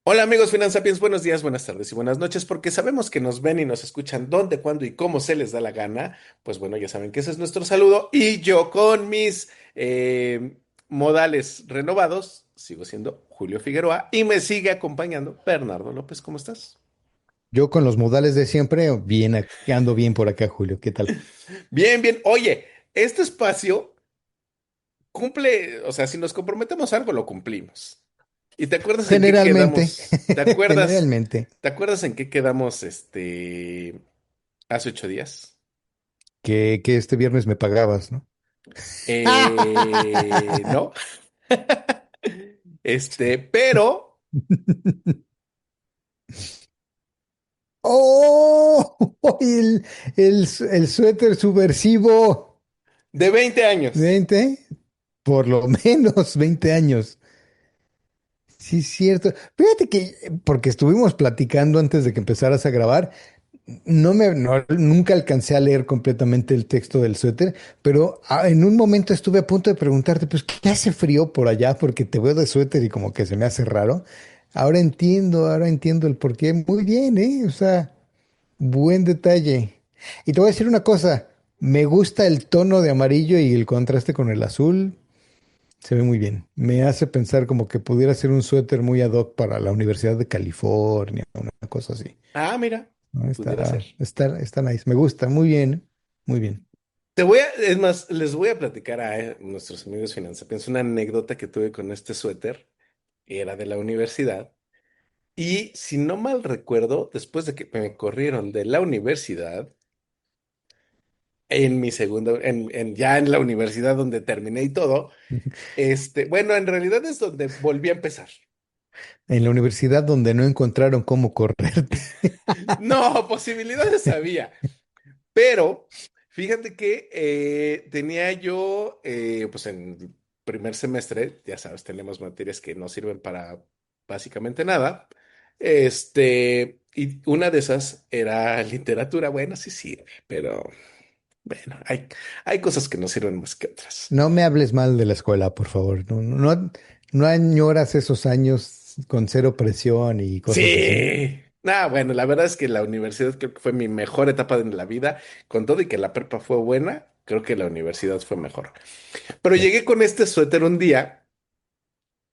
Hola amigos Finanzapiens, buenos días, buenas tardes y buenas noches, porque sabemos que nos ven y nos escuchan dónde, cuándo y cómo se les da la gana. Pues bueno, ya saben que ese es nuestro saludo y yo con mis modales renovados sigo siendo Julio Figueroa y me sigue acompañando Bernardo López. ¿Cómo estás? Yo con los modales de siempre, bien, ando bien por acá, Julio. ¿Qué tal? Bien, bien. Oye, este espacio cumple, o sea, si nos comprometemos a algo, lo cumplimos. ¿Y te acuerdas en qué Generalmente, quedamos? ¿Te acuerdas? generalmente, ¿Te acuerdas en qué quedamos hace 8 días? que este viernes me pagabas, ¿no? ¿No? Pero ¡Oh! El suéter subversivo. de 20 años. 20, por lo menos 20 años. Sí, es cierto. Fíjate que, porque estuvimos platicando antes de que empezaras a grabar. Nunca alcancé a leer completamente el texto del suéter, pero en un momento estuve a punto de preguntarte, pues, ¿qué hace frío por allá? Porque te veo de suéter y como que se me hace raro. Ahora entiendo el porqué. Muy bien, ¿eh? O sea, buen detalle. Y te voy a decir una cosa, me gusta el tono de amarillo y el contraste con el azul. Se ve muy bien. Me hace pensar como que pudiera ser un suéter muy ad hoc para la Universidad de California, una cosa así. Ah, mira, No, pudiera ser. está nice. Me gusta. Muy bien. Muy bien. Es más, les voy a platicar a nuestros amigos Finanzapiens una anécdota que tuve con este suéter. Era de la universidad. Y si no mal recuerdo, después de que me corrieron de la universidad, en mi segunda, ya en la universidad donde terminé y todo, bueno, en realidad es donde volví a empezar. En la universidad donde no encontraron cómo correrte. No, posibilidades había, pero fíjate que tenía yo, pues en primer semestre, ya sabes, tenemos materias que no sirven para básicamente nada. Y una de esas era literatura. Bueno, sí sirve, pero bueno, hay cosas que no sirven más que otras. No me hables mal de la escuela, por favor. No añoras esos años con cero presión y cosas así. Sí. Bueno, la verdad es que la universidad creo que fue mi mejor etapa de la vida, con todo y que la prepa fue buena, creo que la universidad fue mejor. Pero Ya. llegué con este suéter un día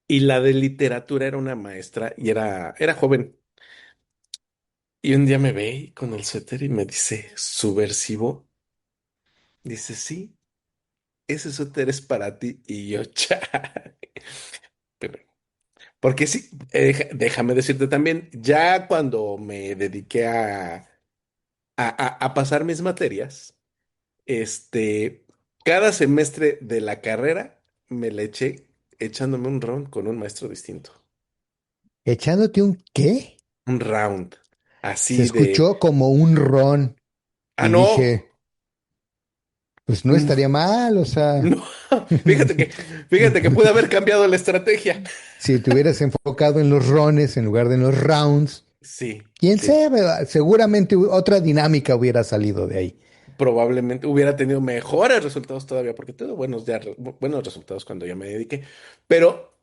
y la de literatura era una maestra y era joven. Y un día me ve con el suéter y me dice, subversivo. Dice, sí, ese suéter es para ti. Y yo, cha. Pero- Porque sí, déjame decirte también, ya cuando me dediqué a pasar mis materias, cada semestre de la carrera me la eché echándome un round con un maestro distinto. Echándote un qué. Un round. Se Así de. escuchó como un ron Ah, y no. dije, pues no Mm, estaría mal, o sea, No. Fíjate que, fíjate que pude haber cambiado la estrategia. si te hubieras enfocado en los rones en lugar de en los rounds, Sí, quién sí. sabe, seguramente otra dinámica hubiera salido de ahí. Probablemente hubiera tenido mejores resultados todavía, porque tuve buenos resultados cuando ya me dediqué. Pero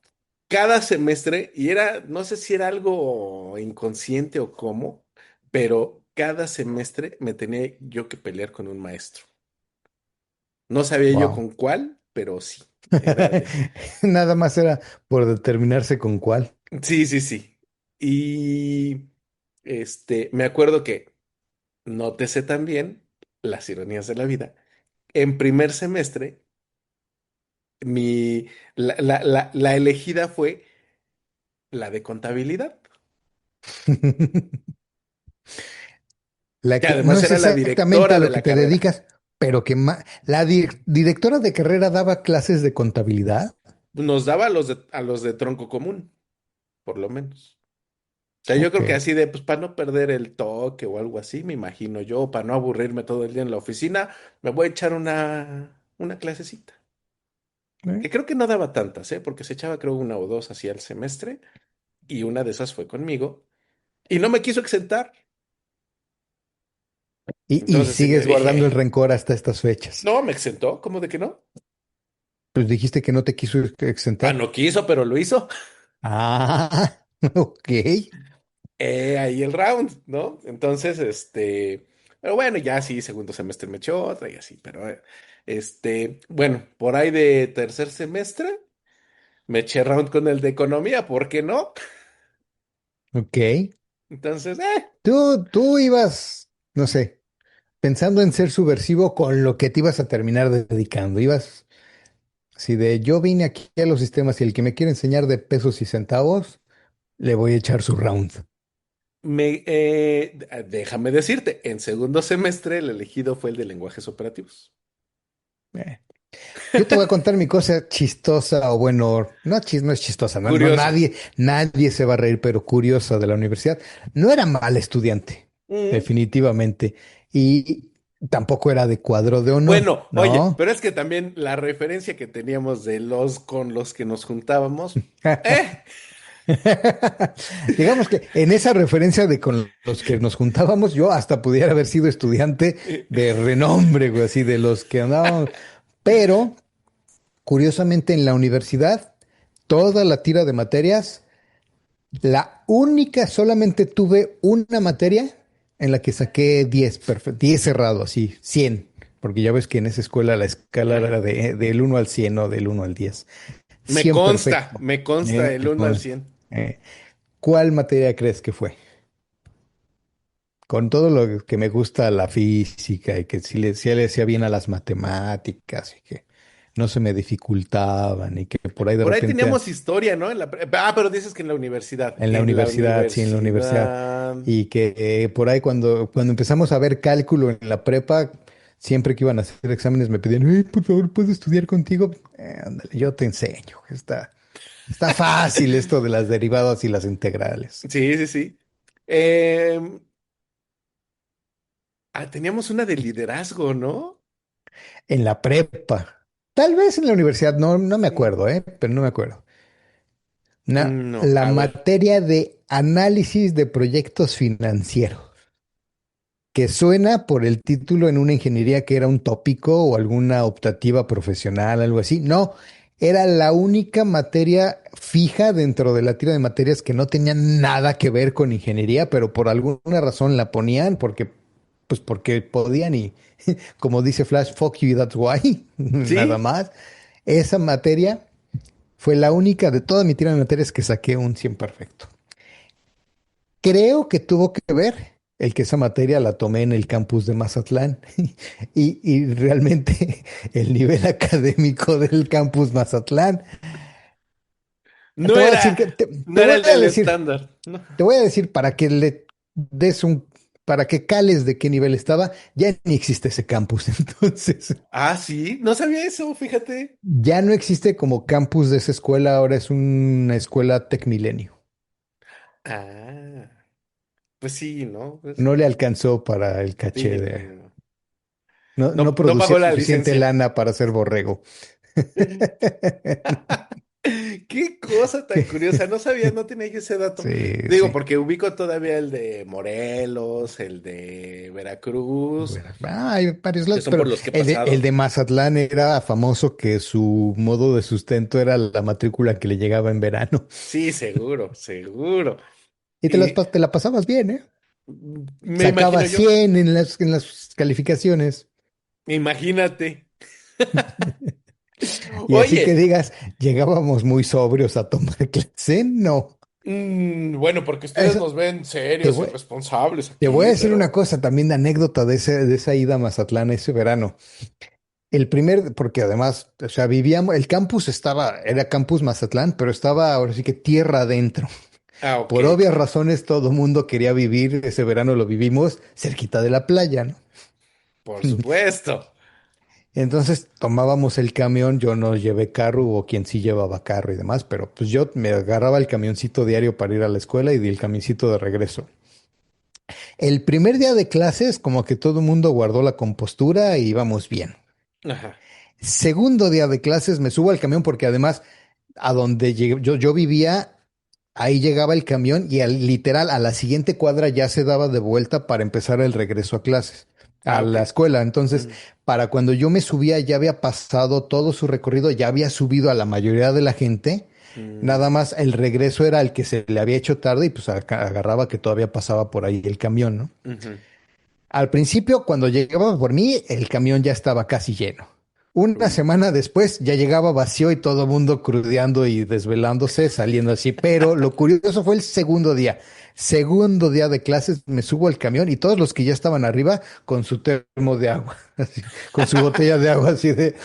cada semestre, y no sé si era algo inconsciente o cómo, pero cada semestre me tenía yo que pelear con un maestro. No sabía yo Wow. con cuál, pero sí. Era de. Nada más era por determinarse con cuál. Sí, sí, sí. Y me acuerdo que nótese también las ironías de la vida. En primer semestre, la elegida fue la de contabilidad, La que que no además es era la exactamente a directora de lo que la te carrera. dedicas, pero que la directora de carrera daba clases de contabilidad. Nos daba a los de tronco común, por lo menos. O sea, yo Ok. creo que así de, pues para no perder el toque o algo así, me imagino yo, para no aburrirme todo el día en la oficina, me voy a echar una clasecita. ¿Eh? Que creo que no daba tantas, ¿eh? Porque se echaba creo una o dos así al semestre y una de esas fue conmigo y no me quiso exentar. Y Entonces sí le sigues guardando el dije, rencor hasta estas fechas. no, me exentó, ¿cómo de que no? Pues dijiste que no te quiso Ah, exentar. no quiso, pero lo hizo. Ah. Ok, Ahí el round, ¿no? Entonces, pero bueno, ya sí, segundo semestre me echó otra y así, pero, bueno, por ahí de tercer semestre me eché round con el de economía, ¿por qué no? ok. Entonces, Tú ibas, no sé, pensando en ser subversivo con lo que te ibas a terminar dedicando. Ibas así de, yo vine aquí a los sistemas y el que me quiere enseñar de pesos y centavos, le voy a echar su round. déjame decirte, en segundo semestre el elegido fue el de lenguajes operativos. Eh, Yo te voy a contar mi cosa chistosa o bueno, no es chistosa, Curiosa. nadie se va a reír, pero curiosa de la universidad. No era mal estudiante, Mm. definitivamente, y tampoco era de cuadro de honor, Bueno, oye, ¿no? pero es que también la referencia que teníamos de los con los que nos juntábamos, eh, Digamos que en esa referencia de con los que nos juntábamos, yo hasta pudiera haber sido estudiante de renombre, güey, así de los que andábamos, pero curiosamente en la universidad, toda la tira de materias, la única, solamente tuve una materia en la que saqué 10 10 cerrado, así, 100 porque ya ves que en esa escuela la escala era ajá. del 1 al 100 o del 1 al 10 100 perfecto. Me consta el uno al Con- 100. eh, ¿Cuál materia crees que fue? Con todo lo que me gusta la física y que sí le hacía bien a las matemáticas y que no se me dificultaban y que por ahí de Por ahí repente teníamos historia, ¿no? Pero dices que en la universidad. en la En la universidad, sí, en la universidad. universidad. Y que por ahí cuando empezamos a ver cálculo en la prepa, siempre que iban a hacer exámenes me pedían, por favor, ¿puedo estudiar contigo? Ándale, yo te enseño. Está fácil esto de las derivadas y las integrales. Sí, sí, sí. Em, teníamos una de liderazgo, ¿no? En la prepa. Tal vez en la universidad, no me Mm, acuerdo, pero no me acuerdo. No, La a ver. materia de análisis de proyectos financieros, que suena por el título en una ingeniería que era un tópico o alguna optativa profesional, algo así. No, era la única materia fija dentro de la tira de materias que no tenían nada que ver con ingeniería, pero por alguna razón la ponían porque podían y como dice Flash, fuck you, that's why, nada Sí, más. Esa materia fue la única de toda mi tira de materias que saqué un 100 perfecto. Creo que tuvo que ver el que esa materia la tomé en el campus de Mazatlán y realmente el nivel académico del campus Mazatlán. no Te voy a decir era, que no era el del estándar. No. te voy a decir para que le des un, para que cales de qué nivel estaba, ya ni existe ese campus. Entonces, Sí, no sabía eso, fíjate. ya no existe como campus de esa escuela, ahora es una escuela Tecmilenio. Ah, pues sí, ¿no? Pues, No le alcanzó para el caché sí, no, de, no. no No, no producía pagó la suficiente licencia. lana para ser borrego. Qué cosa tan curiosa, no sabía, no tenía yo ese dato. Sí, Digo, sí. porque ubico todavía el de Morelos, el de Veracruz, Bueno, hay varios que lados, son por pero los que he el de pasado. Mazatlán era famoso que su modo de sustento era la matrícula que le llegaba en verano. Sí, seguro, seguro. Y Y te la pasabas bien, ¿eh? me Sacaba imagino yo, 100 en las calificaciones. imagínate. Y así que Oye, digas, llegábamos muy sobrios a tomar clase. No. bueno, porque ustedes Eso, nos ven te serios y voy, responsables te voy a aquí, decir una pero... cosa también de anécdota de esa ida a Mazatlán ese verano. Porque además, o sea, vivíamos, el campus estaba, era campus Mazatlán, pero estaba ahora sí que tierra adentro. Ok, Por obvias razones, todo mundo quería vivir, ese verano lo vivimos cerquita de la playa, ¿no? por supuesto. Entonces tomábamos el camión, yo no llevé carro, o quien sí llevaba carro y demás, pero pues yo me agarraba el camioncito diario para ir a la escuela y el camioncito de regreso. El primer día de clases, como que todo el mundo guardó la compostura y íbamos bien. Ajá. Segundo día de clases, me subo al camión porque además a donde yo vivía, ahí llegaba el camión y literal a la siguiente cuadra ya se daba de vuelta para empezar el regreso a clases, a Ok. la escuela. Entonces, Mm. para cuando yo me subía ya había pasado todo su recorrido, ya había subido a la mayoría de la gente. Mm, Nada más el regreso era el que se le había hecho tarde y pues agarraba que todavía pasaba por ahí el camión, ¿no? ujú. Al principio, cuando llegaba por mí, el camión ya estaba casi lleno. Una Uy, semana después ya llegaba vacío y todo el mundo crudeando y desvelándose, saliendo así. Pero lo curioso fue el segundo día. Segundo día de clases, me subo al camión y todos los que ya estaban arriba con su termo de agua, así, con su botella de agua, así de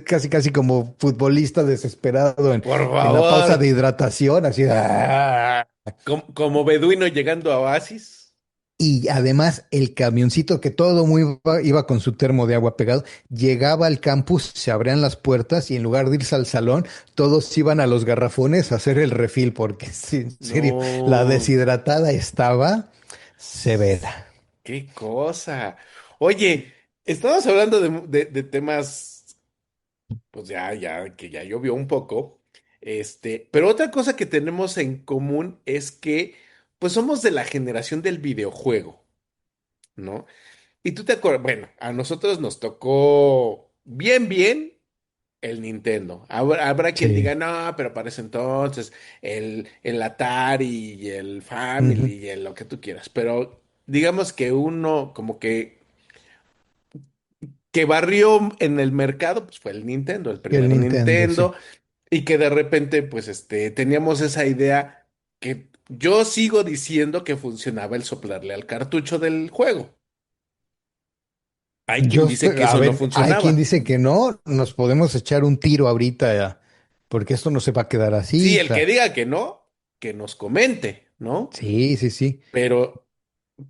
casi, casi como futbolista desesperado por en la pausa de favor. hidratación, así. "Ah". Como beduino llegando a Oasis. Y además el camioncito que todo muy iba con su termo de agua pegado, llegaba al campus, se abrían las puertas y en lugar de irse al salón, todos iban a los garrafones a hacer el refill, porque sí, en serio, la No, deshidratada estaba severa. qué cosa. Oye, estamos hablando de temas, pues que ya llovió un poco. Pero otra cosa que tenemos en común es que, pues somos de la generación del videojuego, ¿no? Y tú te acuerdas, bueno, a nosotros nos tocó bien el Nintendo. Habrá quien Sí. diga, no, pero para ese entonces el Atari y el Ujú. Family y lo que tú quieras. Pero digamos que uno como que barrió en el mercado, pues fue el Nintendo, el El primer Nintendo, sí. Nintendo, y que de repente, pues teníamos esa idea que yo sigo diciendo que funcionaba el soplarle al cartucho del juego. Hay quien Yo dice estoy, que a eso no ver, hay quien funcionaba. dice que no, nos podemos echar un tiro ahorita, porque esto no se va a quedar Sí, así. O el que sea, diga que no, que nos comente, ¿no? sí, sí, sí. Pero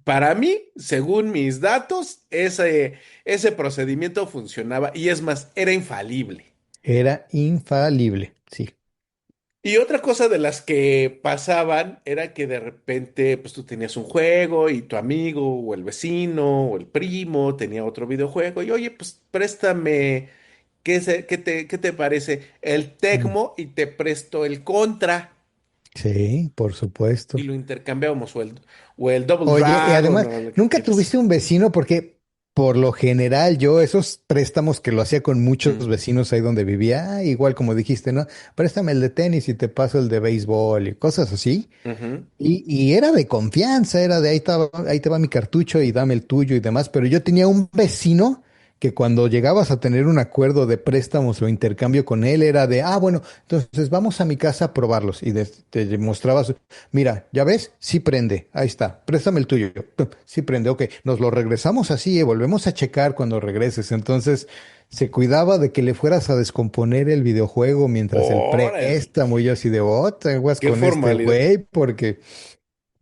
para mí, según mis datos, ese procedimiento funcionaba y es más, era infalible. Era infalible, sí. Y otra cosa de las que pasaban era que de repente, pues tú tenías un juego y tu amigo o el vecino o el primo tenía otro videojuego y oye, pues préstame, qué te parece? El Mm. Tecmo y te presto el Contra Sí, por y supuesto. lo intercambiamos o el Double Oye, y Dragon además, o lo que ¿nunca quieras. tuviste un vecino? Porque por lo general yo esos préstamos que lo hacía con muchos Mm, vecinos ahí donde vivía, igual como dijiste, ¿no? Préstame el de tenis y te paso el de béisbol y cosas así. ujú. Y era de confianza, era de ahí te va mi cartucho y dame el tuyo y demás, pero yo tenía un vecino que cuando llegabas a tener un acuerdo de préstamos o intercambio con él era de, bueno, entonces vamos a mi casa a probarlos y te mostrabas, mira, ya ves, sí prende, ahí está, préstame el tuyo, pum, sí prende, ok, nos lo regresamos así, volvemos a checar cuando regreses, entonces se cuidaba de que le fueras a descomponer el videojuego mientras el Órale, préstamo y yo así de, te aguas qué con este formalidad. güey, porque...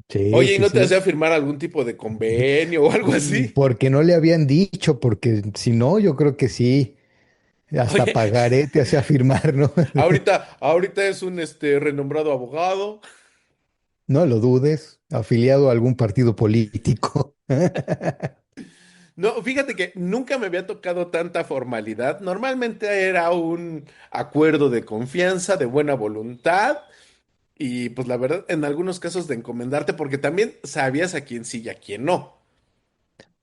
Sí, Oye, ¿y sí, no te sí. hacía firmar algún tipo de convenio o algo así? Porque no le habían dicho, porque si no, yo creo que sí, hasta Oye, pagaré te hacía firmar, ¿no? ahorita es un renombrado abogado. No lo dudes, afiliado a algún partido político. No, fíjate que nunca me había tocado tanta formalidad. Normalmente era un acuerdo de confianza, de buena voluntad y pues la verdad, en algunos casos de encomendarte porque también sabías a quién sí y a quién no.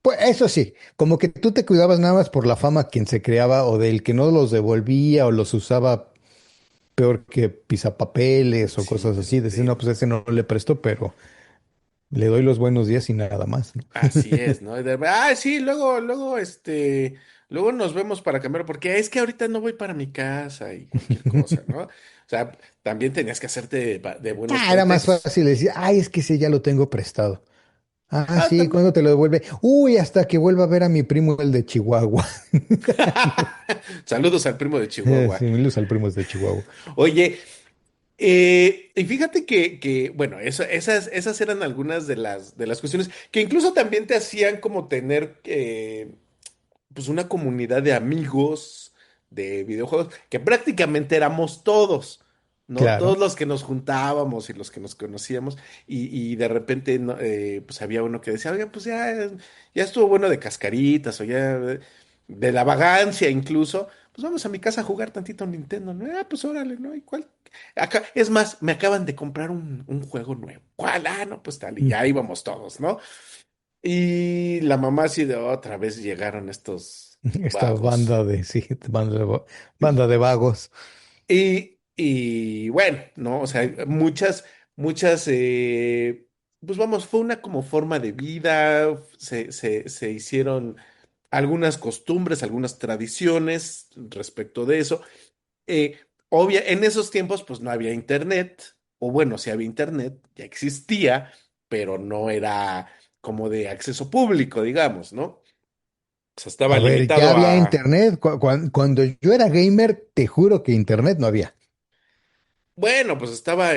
Pues eso sí, como que tú te cuidabas nada más por la fama quien se creaba o del que no los devolvía o los usaba peor que pisapapeles o Sí, cosas así. Decir, no, pues ese no le presto, pero le doy los buenos días y nada más, ¿no? así es, ¿no? Sí, luego nos vemos para cambiar, porque es que ahorita no voy para mi casa y cualquier cosa, ¿no? O sea, también tenías que hacerte de buenos Era más pretextos. fácil decir, ay, es que ese ya lo tengo prestado. Ah, Ah, sí, también. ¿cuándo te lo devuelve? Uy, hasta que vuelva a ver a mi primo el de Chihuahua. Saludos al primo de Chihuahua. Sí, mi luz al primo es de Chihuahua. Oye, y fíjate que, bueno, esas eran algunas de las cuestiones que incluso también te hacían como tener pues una comunidad de amigos de videojuegos, que prácticamente éramos todos, ¿no? Todos Claro. los que nos juntábamos y los que nos conocíamos, y de repente pues había uno que decía, oiga, pues ya estuvo bueno de cascaritas, o ya de la vagancia incluso, pues vamos a mi casa a jugar tantito Nintendo, ¿no? Pues órale, ¿no? ¿Y cuál? Es más, me acaban de comprar un juego nuevo. ¿Cuál? No, pues tal, y Mm. ya íbamos todos, ¿no? Y la mamá así de otra vez llegaron estos Esta vagos. banda de, sí, banda de vagos. Y bueno, ¿no? O sea, muchas, pues vamos, fue una como forma de vida, se hicieron algunas costumbres, algunas tradiciones respecto de eso. En esos tiempos, pues no había internet, o bueno, sí había internet, ya existía, pero no era como de acceso público, digamos, ¿no? O sea, estaba A ver, ya limitado había a, internet. Cuando yo era gamer, te juro que internet no había. bueno, pues estaba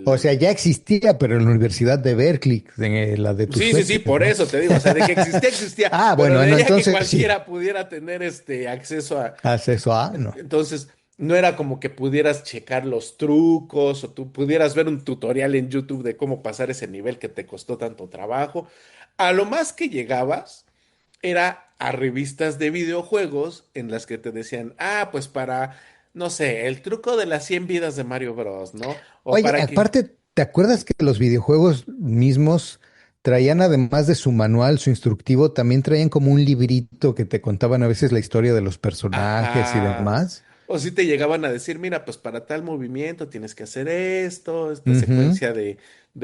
O sea, el... ya existía, pero en la Universidad de Berkeley, en la de tus Sí, sí, sí, sueces, por ¿no? eso te digo, o sea, de que existía, existía, Ah, pero bueno, de no, ahí a que entonces sí. cualquiera pudiera tener este acceso a... Acceso a, no. Entonces, no era como que pudieras checar los trucos o tú pudieras ver un tutorial en YouTube de cómo pasar ese nivel que te costó tanto trabajo. A lo más que llegabas era a revistas de videojuegos en las que te decían, ah, pues para, no sé, el truco de las 100 vidas de Mario Bros, ¿no? O Oye, para que... aparte, ¿te acuerdas que los videojuegos mismos traían, además de su manual, su instructivo, también traían como un librito que te contaban a veces la historia de los personajes y Ajá. demás? O si te llegaban a decir, mira, pues para tal movimiento tienes que hacer esto, esta Ujú, secuencia de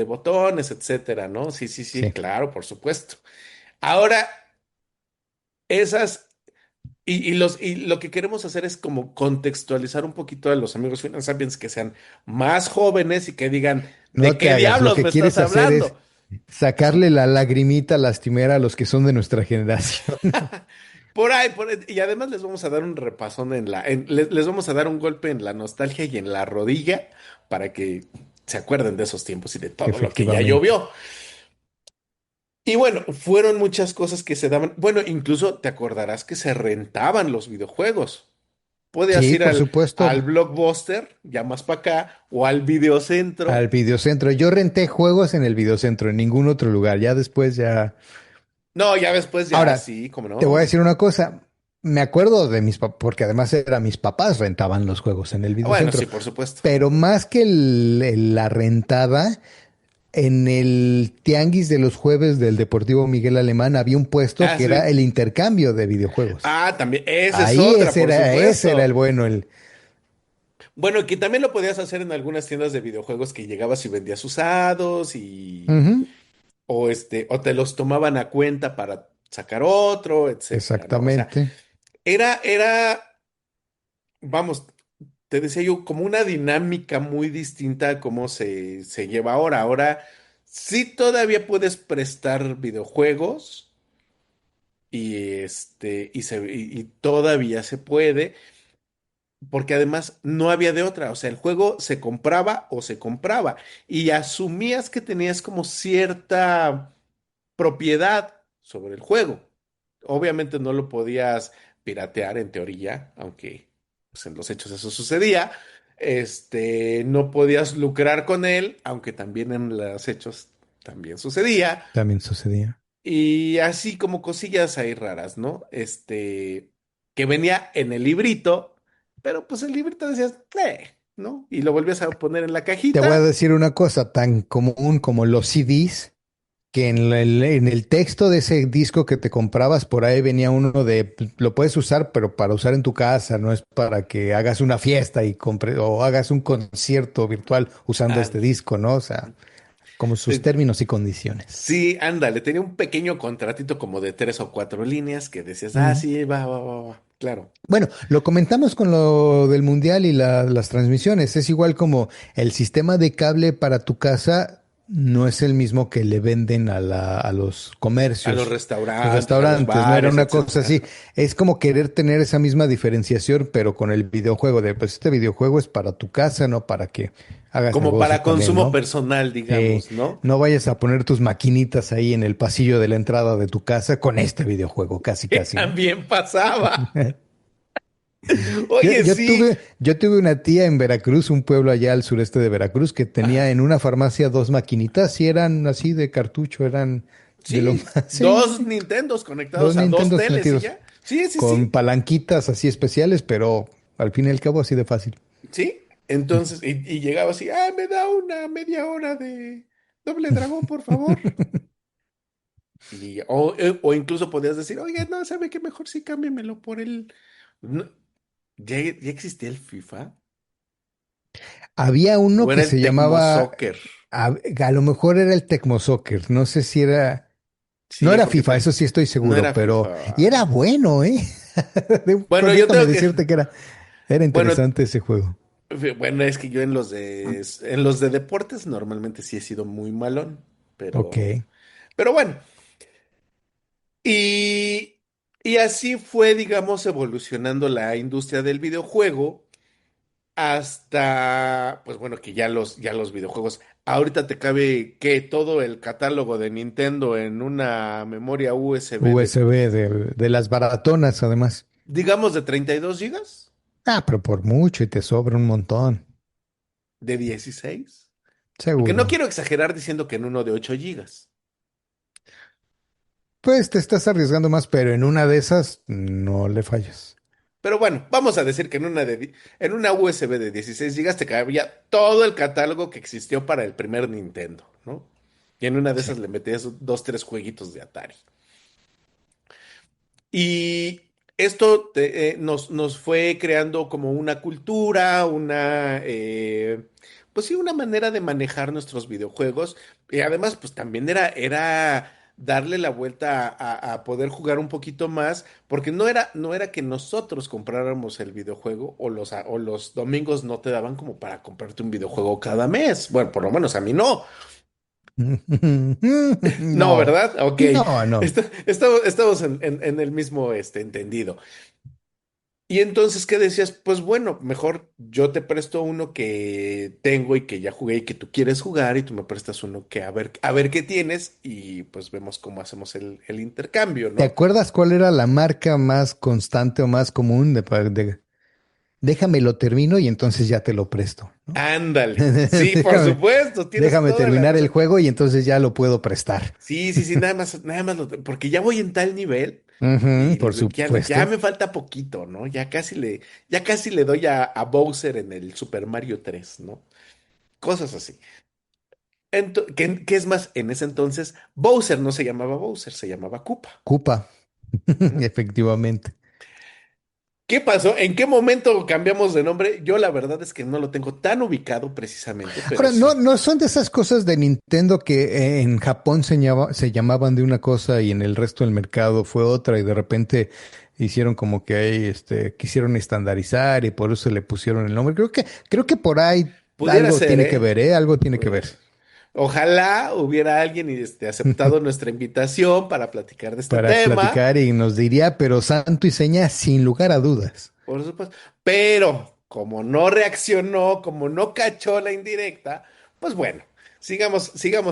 botones, etcétera, ¿no? Sí, sí, sí, sí. claro, por supuesto. Ahora, esas, y lo que queremos hacer es como contextualizar un poquito a los amigos Finance Sapiens que sean más jóvenes y que digan, No ¿de te qué hagas, lo diablos que me estás quieres hacer es hablando? sacarle la lagrimita lastimera a los que son de nuestra generación. Y además les vamos a dar un repasón les vamos a dar un golpe en la nostalgia y en la rodilla para que se acuerden de esos tiempos y de todo lo que ya Efectivamente. llovió. Y bueno, fueron muchas cosas que se daban. Bueno, incluso te acordarás que se rentaban los videojuegos. Podías Sí, ir por al supuesto, Blockbuster, ya más para acá, o al Videocentro. al videocentro. Yo renté juegos en el videocentro, en ningún otro lugar. Ya después ya. No, ya después ya Ahora, sí, como te voy a no. decir una cosa. Me acuerdo de mis papás, porque además era mis papás rentaban los juegos en el Bueno, sí, videocentro. por supuesto. Pero más que la rentada, en el tianguis de los jueves del Deportivo Miguel Alemán había un puesto Ah, que era sí. el intercambio de videojuegos. Ah, también, esa es Ahí otra, por ese era el supuesto. bueno, el. Bueno, que también lo podías hacer en algunas tiendas de videojuegos que llegabas y vendías usados Ujú, o te los tomaban a cuenta para sacar otro, etcétera, ¿no? O sea, exactamente. era, vamos, te decía yo, como una dinámica muy distinta a cómo se lleva ahora. Ahora sí todavía puedes prestar videojuegos y todavía se puede. Porque además no había de otra, o sea, el juego se compraba o se compraba y asumías que tenías como cierta propiedad sobre el juego. Obviamente no lo podías piratear en teoría, aunque pues, en los hechos eso sucedía. No podías lucrar con él, aunque también en los hechos también sucedía. También sucedía. Y así como cosillas ahí raras, ¿no? Que venía en el librito, pero pues el librito decías, ¿no? Y lo volvías a poner en la Te voy a cajita. decir una cosa tan común como los CDs, que en el texto de ese disco que te comprabas, por ahí venía uno de, pues, lo puedes usar, pero para usar en tu casa, no es para que hagas una fiesta y o hagas un concierto virtual usando Ah, este disco, ¿no? O sea, como sus te- términos y condiciones. sí, ándale, tenía un pequeño contratito como de 3 o 4 líneas que decías, ah, Ujú. sí, va, va, va, va, claro. Bueno, lo comentamos con lo del mundial y las transmisiones. Es igual como el sistema de cable para tu casa no es el mismo que le venden a los A los comercios, los restaurantes, a los restaurantes. No era bares, una cosa etcétera. así. Es como querer tener esa misma diferenciación, pero con el videojuego de, pues este videojuego es para tu casa, no para que hagas Como negocio para con él, consumo ¿no? personal, digamos, ¿no? No vayas a poner tus maquinitas ahí en el pasillo de la entrada de tu casa con este videojuego, casi, Que casi, ¿no? también pasaba. Yo, Oye, yo sí, tuve, yo tuve una tía en Veracruz, un pueblo allá al sureste de Veracruz, que tenía en ajá, una farmacia dos maquinitas y eran así de cartucho, eran de lo sí, más, sí, dos sí, Nintendos dos conectados a dos Nintendos teles y metidos ya. Sí, sí, con sí, palanquitas así especiales, pero al fin y al cabo así de fácil. sí. Entonces, y llegaba así, me da una media hora de Doble Dragón, por favor. O incluso podías decir, oye, no, ¿sabe qué? Mejor sí cámbiamelo por el... No, ¿ya existía el FIFA? Había O uno era que el se Tecmo llamaba, Soccer. a lo mejor era el Tecmo Soccer, no sé si era, no Sí, era porque FIFA, eso sí estoy no seguro, era pero, y era FIFA. bueno, ¿eh? Bueno, yo Déjame tengo que. decirte que era Bueno, interesante ese juego. bueno, es que yo en los de deportes normalmente sí he sido muy malón, Ok. pero bueno. Y, y así fue, digamos, evolucionando la industria del videojuego hasta, pues bueno, que ya los videojuegos, ahorita te cabe que todo el catálogo de Nintendo en una memoria USB USB de las baratonas, además. digamos, de 32 gigas, Ah, pero por mucho y te sobra un montón. de 16, porque no Seguro. quiero exagerar diciendo que en uno de 8 gigas. Pues te estás arriesgando más, pero en una de esas no le fallas. Pero bueno, vamos a decir que en una USB de 16 gigas te cabía todo el catálogo que existió para el primer Nintendo, ¿no? Y en una de Sí. esas le metías dos, tres jueguitos de Atari. Y esto nos fue creando como una cultura, pues sí, una manera de manejar nuestros videojuegos. Y además, pues también era darle la vuelta a poder jugar un poquito más, porque no era que nosotros compráramos el videojuego o los domingos no te daban como para comprarte un videojuego cada mes. Bueno, por lo menos a mí no. No, No, ¿verdad? Ok. no, no. Estamos en el mismo entendido. Y entonces, ¿qué decías? Pues bueno, mejor yo te presto uno que tengo y que ya jugué y que tú quieres jugar y tú me prestas uno que a ver qué tienes y pues vemos cómo hacemos el intercambio, ¿Te ¿no? acuerdas cuál era la marca más constante o más común déjame lo termino y entonces ya te lo presto, ¿no? Ándale. Sí, por Déjame, supuesto, tienes déjame toda la terminar el razón. juego y entonces ya lo puedo prestar. Sí, sí, sí, nada más, porque ya voy en tal nivel Ujú, y por ya supuesto. me falta poquito, ¿no? Ya casi le doy a Bowser en el Super Mario 3, ¿no? Cosas así. ¿Qué es más? En ese entonces, Bowser no se llamaba Bowser, se llamaba Koopa. Cupa, ¿No? efectivamente. ¿Qué pasó? ¿En qué momento cambiamos de nombre? Yo la verdad es que no lo tengo tan ubicado precisamente, pero Ahora, no, sí. no son de esas cosas de Nintendo que en Japón se llamaban de una cosa y en el resto del mercado fue otra y de repente hicieron como que ahí, quisieron estandarizar y por eso le pusieron el nombre. Creo que por ahí Pudiera algo ser, tiene que ¿eh? ver, ¿eh? Algo tiene que Pudiera ver ser. Ojalá hubiera alguien aceptado nuestra invitación para platicar de este para tema. platicar y nos diría, pero santo y seña, sin lugar a dudas. Por supuesto. Pero como no reaccionó, como no cachó la indirecta, pues bueno, sigamos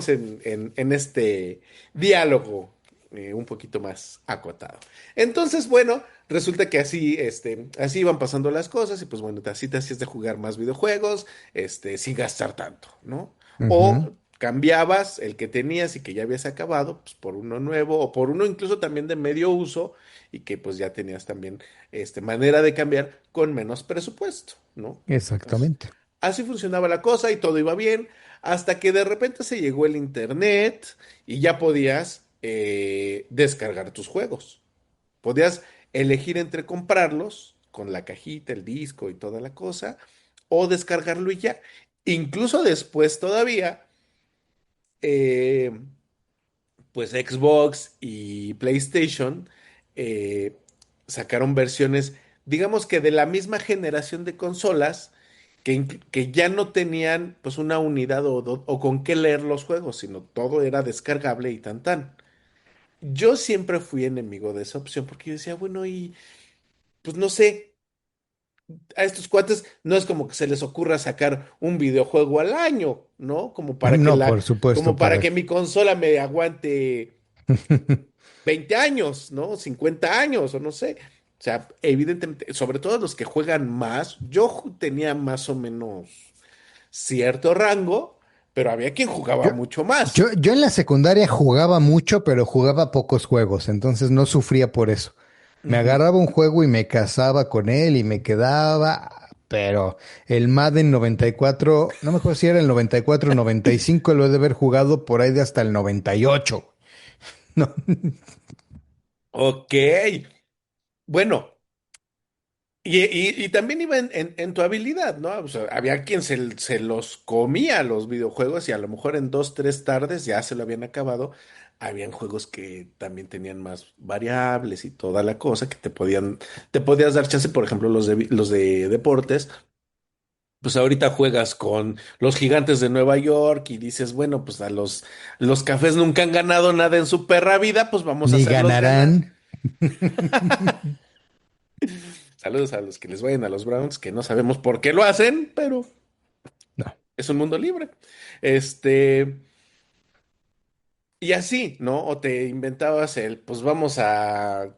en este diálogo un poquito más acotado. Entonces, bueno, resulta que así iban pasando las cosas y pues bueno, así te hacías de jugar más videojuegos, sin gastar tanto, ¿no? Ujú, O cambiabas el que tenías y que ya habías acabado, pues por uno nuevo o por uno incluso también de medio uso y que pues ya tenías también manera de cambiar con menos presupuesto, ¿no? Así, exactamente. así funcionaba la cosa y todo iba bien, hasta que de repente se llegó el internet y ya podías descargar tus juegos. Podías elegir entre comprarlos con la cajita, el disco y toda la cosa, o descargarlo y ya. Incluso después todavía, eh, pues Xbox y PlayStation eh, sacaron versiones, digamos que de la misma generación de consolas, que ya no tenían pues una unidad o con qué leer los juegos, sino todo era descargable y tan tan. Yo siempre fui enemigo de esa opción porque yo decía, bueno, y pues no sé, a estos cuates no es como que se les ocurra sacar un videojuego al año, ¿no? Como para que No, la, por supuesto, como para para que que. mi consola me aguante 20 años, ¿no? 50 años o no sé. O sea, evidentemente, sobre todo los que juegan más, yo tenía más o menos cierto rango, pero había quien jugaba Yo, mucho más. yo en la secundaria jugaba mucho, pero jugaba pocos juegos, entonces no sufría por eso. Me Ujú. agarraba un juego y me casaba con él y me quedaba, pero el Madden 94, no me acuerdo si era el 94 o 95, lo he de haber jugado por ahí de hasta el 98. No, Ok. Bueno, y también iba en tu habilidad, ¿no? O sea, había quien se los comía los videojuegos y a lo mejor en 2, 3 tardes ya se lo habían acabado. Habían juegos que también tenían más variables y toda la cosa que te podías dar chance, por ejemplo, los de deportes. Pues ahorita juegas con los Gigantes de Nueva York y dices, bueno, pues los Cafés nunca han ganado nada en su perra vida, pues vamos a Ni hacerlos ganar. ganarán. Saludos a los que les vayan a los Browns, que no sabemos por qué lo hacen, pero No, es un mundo libre. Este, y así, ¿no? O te inventabas pues vamos a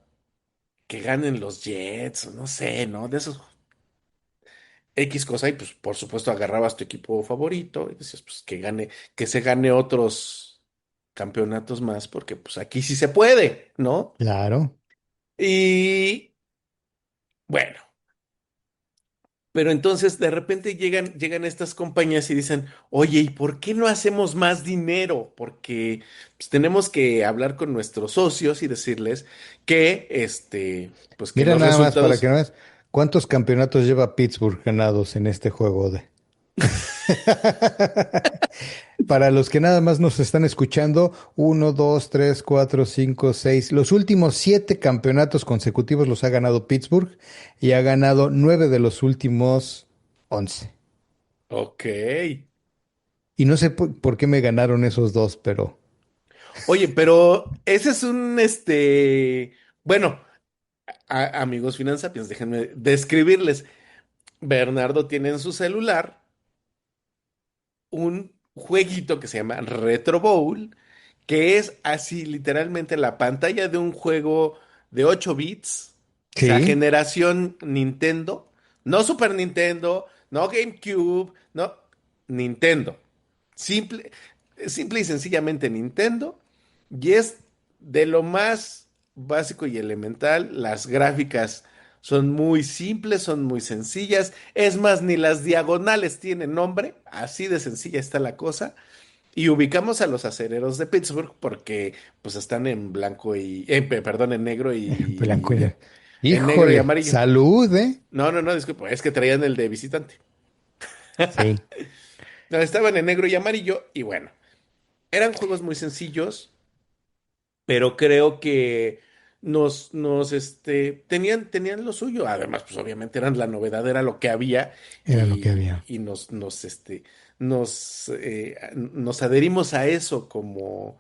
que ganen los Jets, o no sé, ¿no? De esos X cosa, y pues por supuesto agarrabas tu equipo favorito y decías, pues que se gane otros campeonatos más, porque pues aquí sí se puede, ¿no? claro. Y bueno. Pero entonces de repente llegan estas compañías y dicen, oye, ¿y por qué no hacemos más dinero? Porque pues, tenemos que hablar con nuestros socios y decirles que, pues que Mira los nada más para que resultados. no veas cuántos campeonatos lleva Pittsburgh ganados en este juego de. Para los que nada más nos están escuchando, uno, dos, tres, cuatro, cinco, seis. Los últimos 7 campeonatos consecutivos los ha ganado Pittsburgh y ha ganado 9 de los últimos 11. Ok. Y no sé por qué me ganaron esos dos, pero Oye, pero ese es bueno, amigos finanzapiens, déjenme describirles. Bernardo tiene en su celular un jueguito que se llama Retro Bowl, que es así literalmente la pantalla de un juego de 8 bits, o sea, sí, generación Nintendo, no Super Nintendo, no GameCube, no, Nintendo. Simple, simple y sencillamente Nintendo, y es de lo más básico y elemental. Las gráficas son muy simples, son muy sencillas. Es más, ni las diagonales tienen nombre, así de sencilla está la cosa. Y ubicamos a los acereros de Pittsburgh porque pues están en blanco perdón, en negro blanco y y negro. en negro y Híjole, amarillo. salud, ¿eh? No, no, no, disculpa, es que traían el de visitante. Sí. No, estaban en negro y amarillo y bueno, eran juegos muy sencillos, pero creo que tenían lo suyo. Además, pues obviamente eran la novedad, era lo que había Era lo que había. y nos adherimos a eso como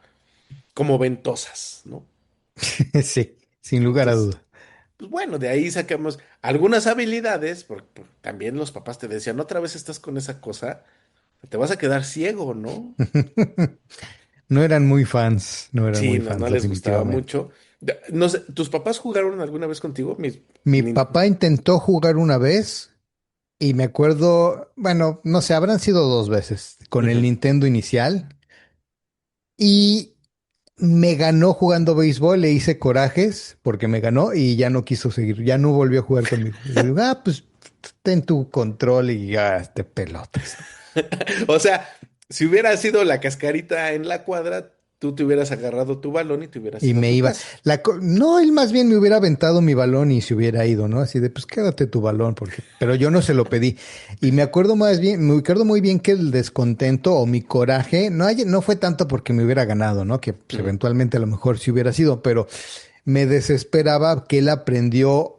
ventosas, ¿no? Sí, sin lugar a Entonces, duda. pues bueno, de ahí sacamos algunas habilidades, porque también los papás te decían, otra vez estás con esa cosa, te vas a quedar ciego, ¿no? No eran muy fans, no eran Sí, muy no, no fans, les gustaba definitivamente. mucho. No sé, ¿tus papás jugaron alguna vez contigo? Mi Nin- papá intentó jugar una vez y me acuerdo, bueno, no sé, habrán sido 2 veces con el Ujú. Nintendo inicial y me ganó jugando béisbol, le hice corajes porque me ganó y ya no quiso seguir, ya no volvió a jugar conmigo. Le digo, pues ten tu control y ya te pelotas. O sea, si hubiera sido la cascarita en la cuadra, tú te hubieras agarrado tu balón y te hubieras Y ido a me tu iba. casa. No, él más bien me hubiera aventado mi balón y se hubiera ido, ¿no? Así de, pues quédate tu balón, porque. Pero yo no se lo pedí. Y me acuerdo más bien, me acuerdo muy bien que el descontento o mi coraje no fue tanto porque me hubiera ganado, ¿no? Que pues, Ujú. eventualmente a lo mejor sí hubiera sido, pero me desesperaba que él aprendió,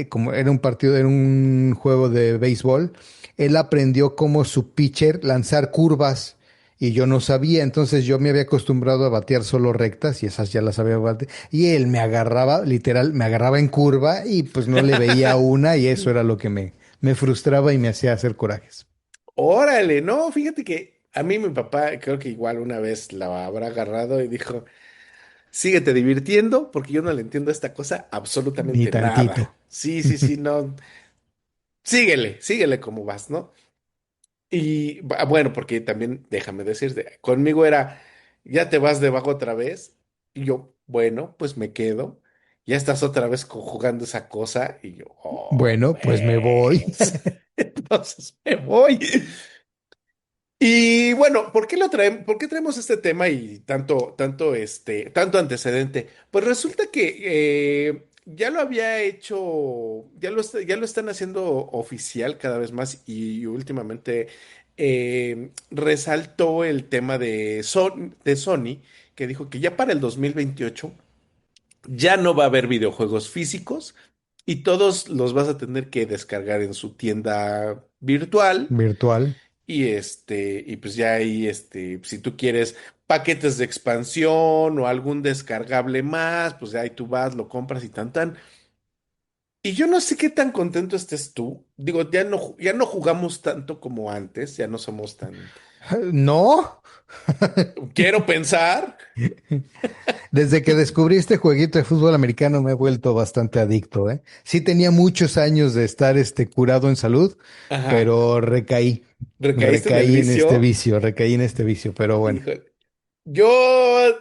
como era un partido, era un juego de béisbol, él aprendió como su pitcher lanzar curvas y yo no sabía, entonces yo me había acostumbrado a batear solo rectas y esas ya las sabía batear y él me agarraba, literal, me agarraba en curva y pues no le veía una y eso era lo que me frustraba y me hacía hacer corajes. Órale, no, fíjate que a mí mi papá creo que igual una vez la habrá agarrado y dijo, síguete divirtiendo porque yo no le entiendo a esta cosa Ni absolutamente tantito. nada. Sí, sí, sí, no, síguele, síguele como vas, ¿no? Y bueno, porque también déjame decirte, conmigo era, ya te vas de vago otra vez. Y yo, bueno, pues me quedo. Ya estás otra vez jugando esa cosa. Y yo, oh, Bueno, pues me voy. pues. Entonces me voy. Y bueno, ¿por qué traemos este tema y tanto antecedente? Pues resulta que ya lo había hecho, ya lo están haciendo oficial cada vez más y últimamente resaltó el tema de Sony, que dijo que ya para el 2028 ya no va a haber videojuegos físicos y todos los vas a tener que descargar en su tienda virtual Virtual. y pues ya ahí, si tú quieres paquetes de expansión o algún descargable más, pues ya ahí tú vas, lo compras y tan tan. Y yo no sé qué tan contento estés tú. Digo, ya no jugamos tanto como antes, ya no somos tan... No, Quiero pensar. desde que descubrí este jueguito de fútbol americano me he vuelto bastante adicto, ¿eh? Sí tenía muchos años de estar curado en salud, Ajá. pero recaí, ¿Recaíste en el vicio? recaí en este vicio, pero bueno. Híjole. Yo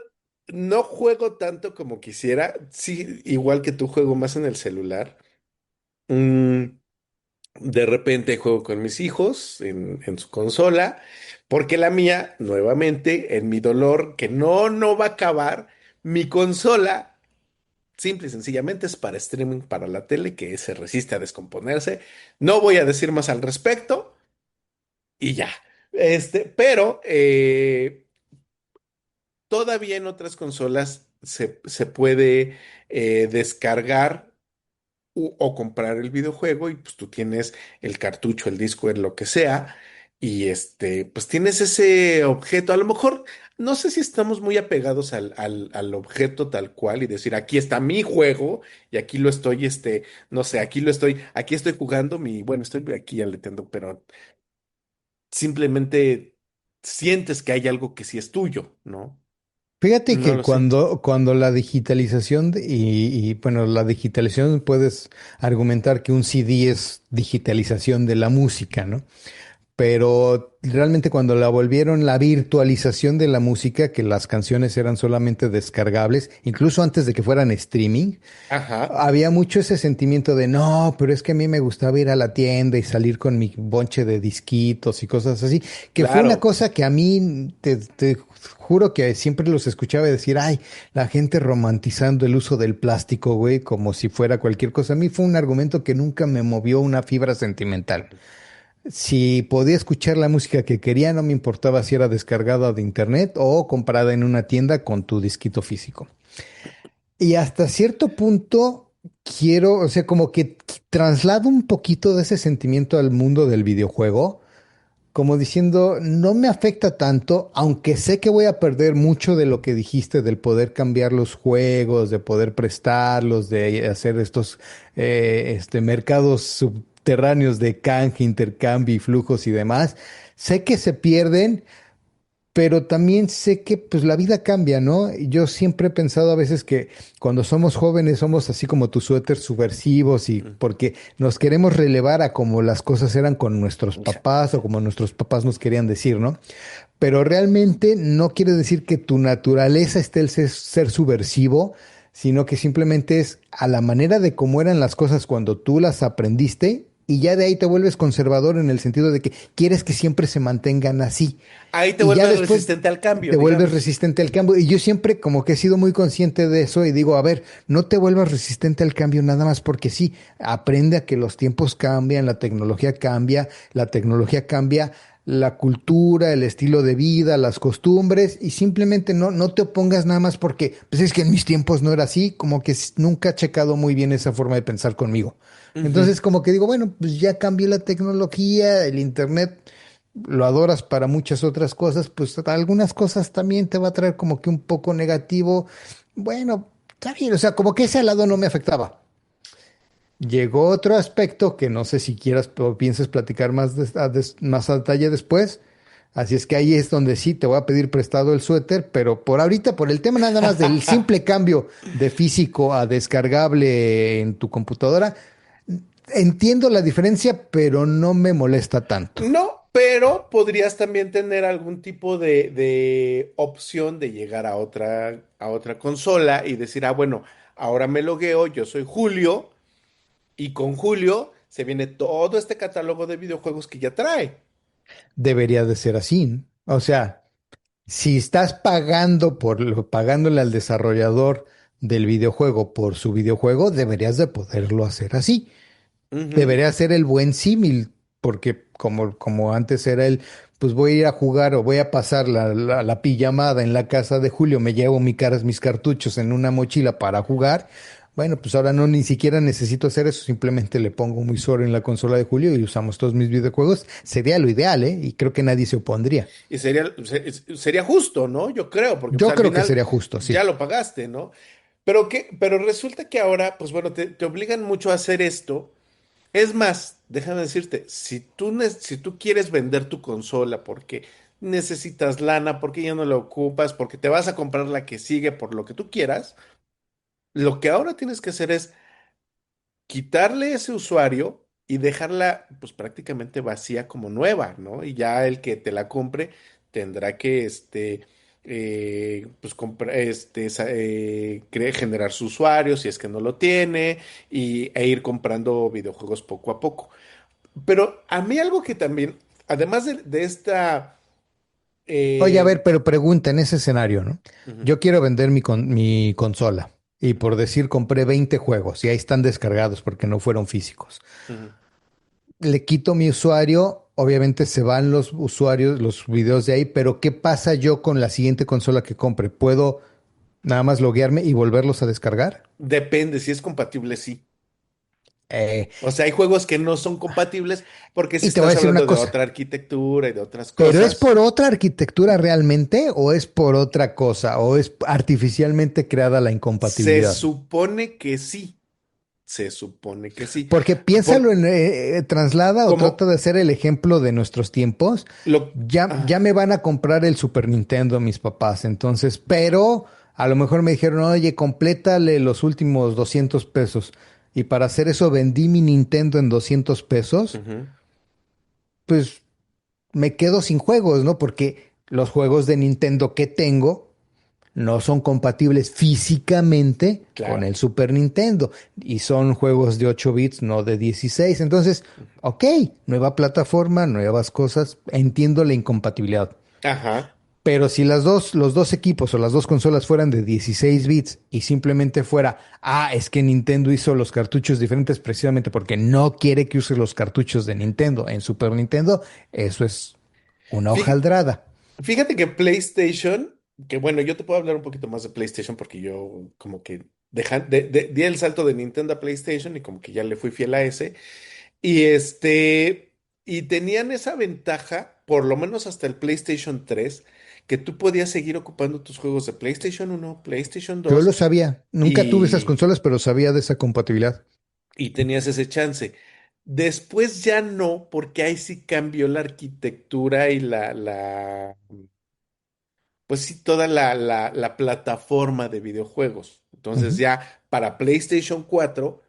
no juego tanto como quisiera. Sí, igual que tú, juego más en el celular. Mm, de repente juego con mis hijos en su consola, porque la mía, nuevamente, en mi dolor, que no va a acabar, mi consola, simple y sencillamente, es para streaming, para la tele, que se resiste a descomponerse. No voy a decir más al respecto y ya. Pero todavía en otras consolas se puede descargar o comprar el videojuego y pues tú tienes el cartucho, el disco, en lo que sea, y pues tienes ese objeto. A lo mejor, no sé si estamos muy apegados al objeto tal cual y decir, aquí está mi juego y aquí lo estoy, no sé, aquí estoy jugando bueno, estoy aquí aleteando, pero simplemente sientes que hay algo que sí es tuyo, ¿no? Fíjate No que lo sé. cuando la digitalización bueno, la digitalización puedes argumentar que un CD es digitalización de la música, ¿no? Pero realmente cuando la volvieron la virtualización de la música, que las canciones eran solamente descargables, incluso antes de que fueran streaming, Ajá, había mucho ese sentimiento de no, pero es que a mí me gustaba ir a la tienda y salir con mi bonche de disquitos y cosas así, que fue una claro. cosa que a mí te juro que siempre los escuchaba decir, ay, la gente romantizando el uso del plástico, güey, como si fuera cualquier cosa. A mí fue un argumento que nunca me movió una fibra sentimental. Si podía escuchar la música que quería, no me importaba si era descargada de internet o comprada en una tienda con tu disquito físico. Y hasta cierto punto quiero, o sea, como que traslado un poquito de ese sentimiento al mundo del videojuego, como diciendo, no me afecta tanto, aunque sé que voy a perder mucho de lo que dijiste, del poder cambiar los juegos, de poder prestarlos, de hacer estos mercados subterráneos de canje, intercambio y flujos y demás. Sé que se pierden, pero también sé que pues la vida cambia, ¿no? Yo siempre he pensado a veces que cuando somos jóvenes somos así como tus suéteres subversivos y porque nos queremos relevar a como las cosas eran con nuestros papás o como nuestros papás nos querían decir, ¿no? Pero realmente no quiere decir que tu naturaleza esté el ser subversivo, sino que simplemente es a la manera de cómo eran las cosas cuando tú las aprendiste y ya de ahí te vuelves conservador en el sentido de que quieres que siempre se mantengan así. Ahí te Y ya vuelves después resistente al cambio, te vuelves digamos. resistente al cambio. Y yo siempre como que he sido muy consciente de eso y digo, a ver, no te vuelvas resistente al cambio nada más porque sí, aprende a que los tiempos cambian, la tecnología cambia, la cultura, el estilo de vida, las costumbres y simplemente no te opongas nada más porque, pues es que en mis tiempos no era así, como que nunca he checado muy bien esa forma de pensar conmigo. Ujú. Entonces como que digo, bueno, pues ya cambió la tecnología, el internet lo adoras para muchas otras cosas, pues algunas cosas también te va a traer como que un poco negativo. Bueno, está bien, o sea, como que ese lado no me afectaba. Llegó otro aspecto que no sé si quieras o pienses platicar más, más a detalle después. Así es que ahí es donde sí te voy a pedir prestado el suéter, pero por ahorita, por el tema nada más del simple cambio de físico a descargable en tu computadora, entiendo la diferencia, pero no me molesta tanto. No, pero podrías también tener algún tipo de opción de llegar a otra consola y decir, bueno, ahora me logueo, yo soy Julio, y con Julio se viene todo este catálogo de videojuegos que ya trae. Debería de ser así. O sea, si estás pagando pagándole al desarrollador del videojuego por su videojuego, deberías de poderlo hacer así. Ujú. Debería ser el buen símil, porque como antes era el, pues voy a ir a jugar o voy a pasar la pijamada en la casa de Julio, me llevo mis cartuchos en una mochila para jugar. Bueno, pues ahora no ni siquiera necesito hacer eso, simplemente le pongo un visor en la consola de Julio y usamos todos mis videojuegos. Sería lo ideal, ¿eh? Y creo que nadie se opondría. Y sería justo, ¿no? Yo creo, porque pues Yo al creo que final sería justo, ya sí. lo pagaste, ¿no? Pero resulta que ahora, pues bueno, te obligan mucho a hacer esto. Es más, déjame decirte, si tú quieres vender tu consola porque necesitas lana, porque ya no la ocupas, porque te vas a comprar la que sigue por lo que tú quieras, lo que ahora tienes que hacer es quitarle ese usuario y dejarla pues prácticamente vacía como nueva, ¿no? Y ya el que te la compre tendrá que pues generar su usuario si es que no lo tiene e ir comprando videojuegos poco a poco. Pero a mí algo que también, además de esta... Oye, a eh, ver, pero pregunta en ese escenario, ¿no? ujú, Yo quiero vender mi consola y por decir compré 20 juegos y ahí están descargados porque no fueron físicos. ujú. Le quito mi usuario, obviamente se van los usuarios, los videos de ahí, pero ¿qué pasa yo con la siguiente consola que compre? ¿Puedo nada más loguearme y volverlos a descargar? Depende, si es compatible, sí. Eh, O sea, hay juegos que no son compatibles porque si y te voy a estás decir una hablando de cosa, otra arquitectura y de otras ¿pero es cosas, por otra arquitectura realmente o es por otra cosa o es artificialmente creada la se incompatibilidad? supone que sí. Se supone que sí. Porque piénsalo Por, en, traslada o trata como de hacer el ejemplo de nuestros tiempos. lo... Ya me van a comprar el Super Nintendo mis papás, entonces, pero a lo mejor me dijeron, oye, complétale los últimos 200 pesos. Y para hacer eso vendí mi Nintendo en 200 pesos, Ujú, pues me quedo sin juegos, ¿no? Porque los juegos de Nintendo que tengo no son compatibles físicamente con claro. el Super Nintendo y son juegos de 8 bits, no de 16. Entonces, ok, nueva plataforma, nuevas cosas, entiendo la incompatibilidad. Ajá. Pero si los dos equipos o las dos consolas fueran de 16 bits y simplemente fuera, es que Nintendo hizo los cartuchos diferentes precisamente porque no quiere que use los cartuchos de Nintendo en Super Nintendo, eso es una Fí- hojaldrada. Fíjate que PlayStation, que bueno, yo te puedo hablar un poquito más de PlayStation porque yo como que di el salto de Nintendo a PlayStation y como que ya le fui fiel a ese. Y y tenían esa ventaja, por lo menos hasta el PlayStation 3, que tú podías seguir ocupando tus juegos de PlayStation 1, PlayStation Yo 2 lo sabía, nunca tuve esas y, consolas, pero sabía de esa compatibilidad. y tenías ese chance. Después ya no, porque ahí sí cambió la arquitectura y pues sí, toda la plataforma de videojuegos. Entonces Ujú. ya para PlayStation 4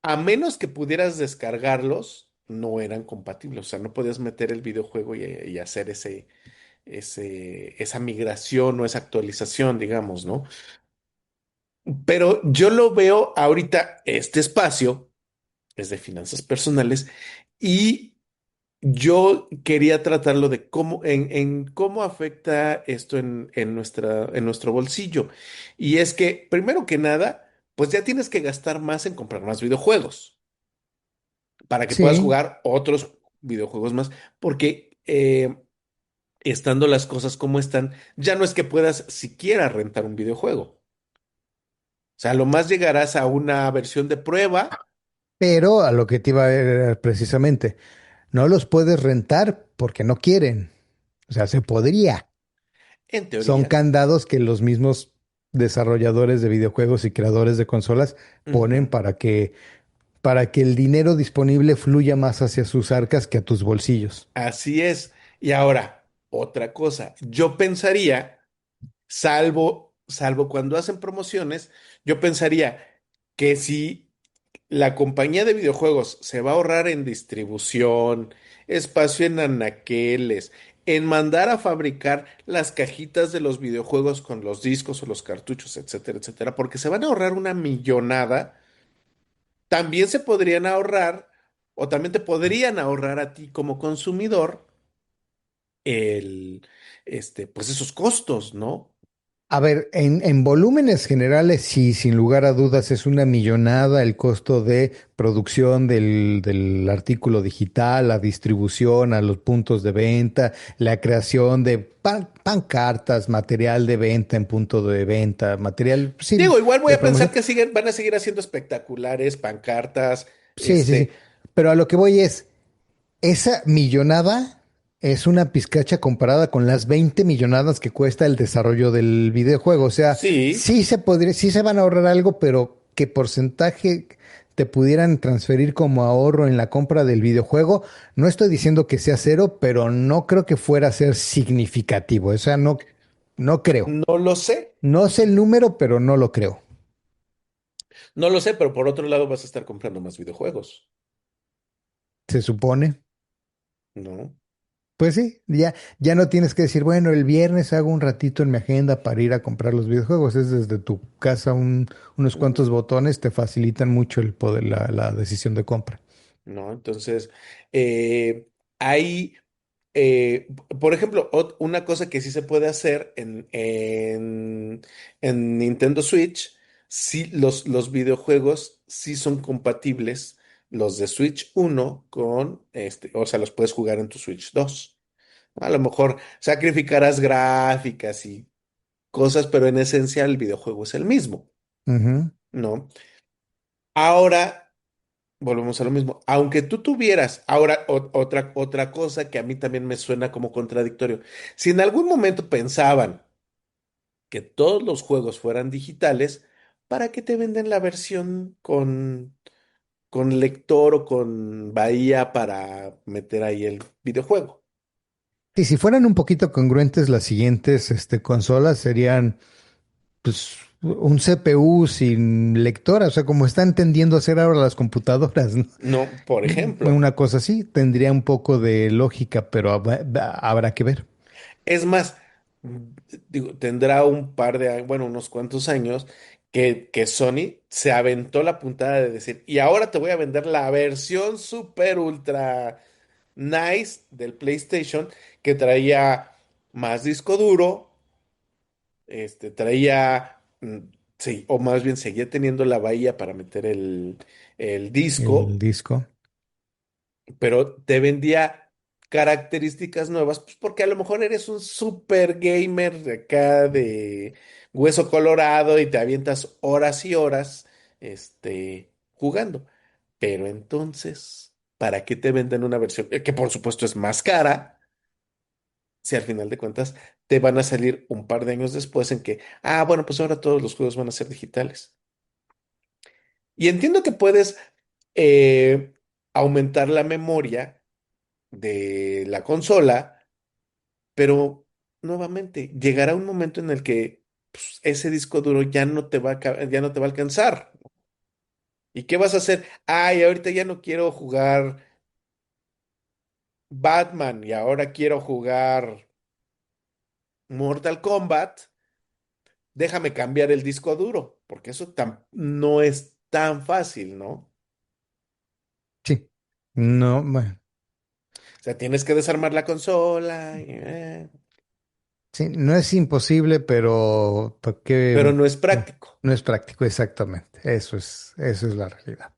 a menos que pudieras descargarlos, no eran compatibles. O sea, no podías meter el videojuego y hacer esa migración o esa actualización, digamos, ¿no? Pero yo lo veo ahorita, este espacio es de finanzas personales y yo quería tratarlo de en cómo afecta esto en nuestro bolsillo. Y es que, primero que nada, pues ya tienes que gastar más en comprar más videojuegos, para que puedas Sí, jugar otros videojuegos más, porque estando las cosas como están, ya no es que puedas siquiera rentar un videojuego. O sea, lo más llegarás a una versión de prueba, pero a lo que te iba a ver precisamente, no los puedes rentar porque no quieren. O sea, se podría. en Son teoría. candados que los mismos desarrolladores de videojuegos y creadores de consolas ponen Ujú, para que el dinero disponible fluya más hacia sus arcas que a tus bolsillos. así es. Y ahora, otra cosa, yo pensaría, salvo cuando hacen promociones, yo pensaría que si la compañía de videojuegos se va a ahorrar en distribución, espacio en anaqueles, en mandar a fabricar las cajitas de los videojuegos con los discos o los cartuchos, etcétera, etcétera, porque se van a ahorrar una millonada. También se podrían ahorrar, o también te podrían ahorrar a ti como consumidor el, pues esos costos, ¿no? A ver, en volúmenes generales, sí, sin lugar a dudas, es una millonada el costo de producción del artículo digital, la distribución a los puntos de venta, la creación de pancartas, material de venta en punto de venta, material, sí, Digo, igual voy de a pensar promoción. que van a seguir haciendo espectaculares, pancartas, Sí, sí, sí. Pero a lo que voy es, esa millonada es una pizcacha comparada con las 20 millonadas que cuesta el desarrollo del videojuego. O sea, sí, sí se van a ahorrar algo, pero ¿qué porcentaje te pudieran transferir como ahorro en la compra del videojuego? No estoy diciendo que sea cero, pero no creo que fuera a ser significativo. O sea, no creo. no lo sé, No sé el número, pero no lo creo. no lo sé, pero por otro lado vas a estar comprando más videojuegos, Se supone. ¿no? Pues sí, ya no tienes que decir, bueno, el viernes hago un ratito en mi agenda para ir a comprar los videojuegos. Es desde tu casa unos cuantos botones te facilitan mucho el poder, la decisión de compra. ¿No? Entonces, hay, por ejemplo, una cosa que sí se puede hacer en Nintendo Switch, sí, los videojuegos sí son compatibles, los de Switch uno con, o sea, los puedes jugar en tu Switch 2. A lo mejor sacrificarás gráficas y cosas, pero en esencia el videojuego es el mismo, Ujú. ¿no? Ahora volvemos a lo mismo. Aunque tú tuvieras, ahora otra cosa que a mí también me suena como contradictorio. Si en algún momento pensaban que todos los juegos fueran digitales, ¿para qué te venden la versión con lector o con bahía para meter ahí el videojuego? Y si fueran un poquito congruentes, las siguientes consolas serían pues, un CPU sin lectora, o sea, como están tendiendo a hacer ahora las computadoras, ¿no? No, por ejemplo. Una cosa así, tendría un poco de lógica, pero habrá que ver. Es más, digo, tendrá un par de años, bueno, unos cuantos años, que Sony se aventó la puntada de decir, y ahora te voy a vender la versión super ultra nice del PlayStation que traía más disco duro, traía, sí, o más bien seguía teniendo la bahía para meter el El disco, disco. pero te vendía características nuevas, pues porque a lo mejor eres un super gamer de acá de hueso colorado y te avientas horas y horas, jugando. Pero entonces, ¿para qué te venden una versión que por supuesto es más cara? Si al final de cuentas te van a salir un par de años después en que, bueno, pues ahora todos los juegos van a ser digitales. Y entiendo que puedes eh, aumentar la memoria de la consola, pero nuevamente llegará un momento en el que pues, ese disco duro ya no te va ya no te va a alcanzar. ¿Y qué vas a hacer? Ay, ahorita ya no quiero jugar Batman y ahora quiero jugar Mortal Kombat. Déjame cambiar el disco duro, porque eso no es tan fácil, ¿no? Sí. No, bueno, O sea, tienes que desarmar la consola, sí, no es imposible, pero ¿por pero qué? no es práctico. No es práctico, exactamente. Eso es la realidad.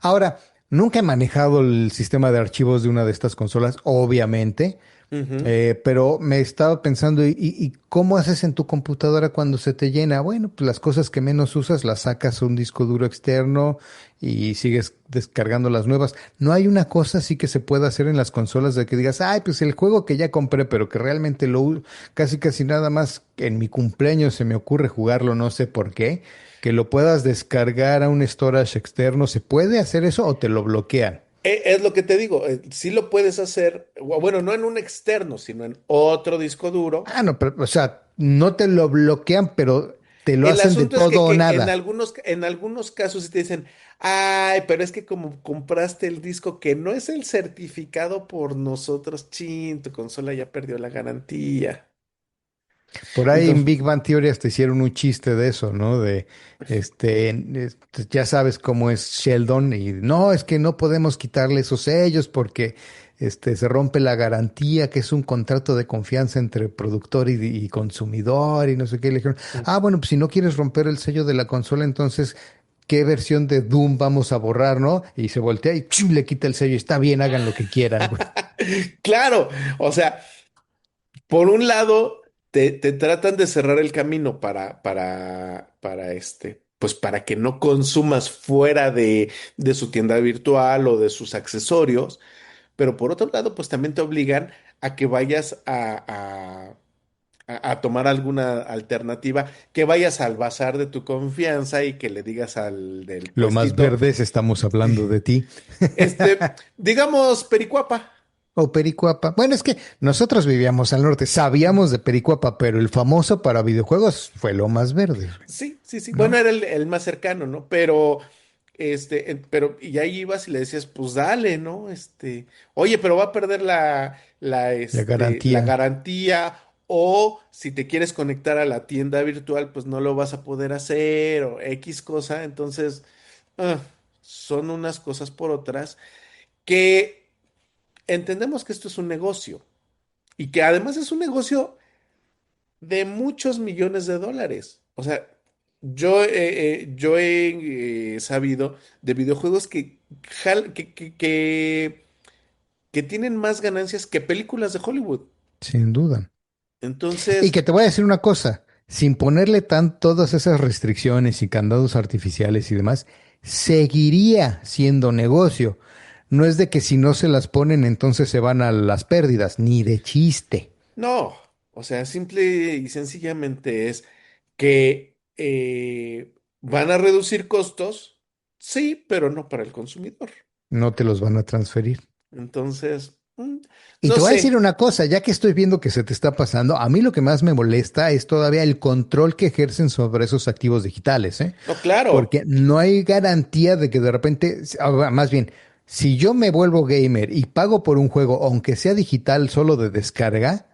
Ahora, nunca he manejado el sistema de archivos de una de estas consolas, obviamente. Ujú. Pero me estaba pensando, ¿y cómo haces en tu computadora cuando se te llena? Bueno, pues las cosas que menos usas las sacas a un disco duro externo y sigues descargando las nuevas. No hay una cosa así que se pueda hacer en las consolas de que digas, ay, pues el juego que ya compré, pero que realmente casi nada más en mi cumpleaños se me ocurre jugarlo, no sé por qué, que lo puedas descargar a un storage externo. ¿Se puede hacer eso o te lo bloquean? Es lo que te digo, sí lo puedes hacer, bueno, no en un externo, sino en otro disco duro. Ah, no, pero, o sea, no te lo bloquean, pero te lo El hacen de asunto es todo o que en nada. algunos casos sí te dicen, ay, pero es que como compraste el disco que no es el certificado por nosotros, chin, tu consola ya perdió la garantía. Por ahí en Entonces, Big Bang Theory hasta hicieron un chiste de eso, ¿no? Ya sabes cómo es Sheldon y no, es que no podemos quitarle esos sellos porque se rompe la garantía, que es un contrato de confianza entre productor y consumidor y no sé qué. Le dijeron, ah, bueno, pues si no quieres romper el sello de la consola, entonces, ¿qué versión de Doom vamos a borrar, no? Y se voltea y ¡chum! Le quita el sello. Está bien, hagan lo que quieran, güey. Claro, o sea, por un lado, te tratan de cerrar el camino pues para que no consumas fuera de su tienda virtual o de sus accesorios, pero por otro lado, pues también te obligan a que vayas a tomar alguna alternativa, que vayas al bazar de tu confianza y que le digas al del Lo más puestito, verdes, estamos hablando de ti. digamos, Pericuapa. O Pericuapa. Bueno, es que nosotros vivíamos al norte, sabíamos de Pericuapa, pero el famoso para videojuegos fue lo más verde, güey, Sí, sí, sí. Bueno, ¿no? era el más cercano, ¿no? Pero, y ahí ibas y le decías, pues dale, ¿no? Oye, pero va a perder La la garantía. garantía, o si te quieres conectar a la tienda virtual, pues no lo vas a poder hacer, o X cosa. Entonces, ah, son unas cosas por otras que entendemos que esto es un negocio y que además es un negocio de muchos millones de dólares. O sea, yo he sabido de videojuegos jal- que tienen más ganancias que películas de Hollywood. Sin duda. Y Entonces, que te voy a decir una cosa, sin ponerle todas esas restricciones y candados artificiales y demás, seguiría siendo negocio. No es de que si no se las ponen, entonces se van a las pérdidas, ni de chiste. no. O sea, simple y sencillamente es que van a reducir costos, sí, pero no para el consumidor. No te los van a transferir. Entonces, Y no te voy a decir sé. una cosa, ya que estoy viendo que se te está pasando, a mí lo que más me molesta es todavía el control que ejercen sobre esos activos digitales, ¿eh? No, claro. Porque no hay garantía de que de repente, más bien, si yo me vuelvo gamer y pago por un juego, aunque sea digital solo de descarga,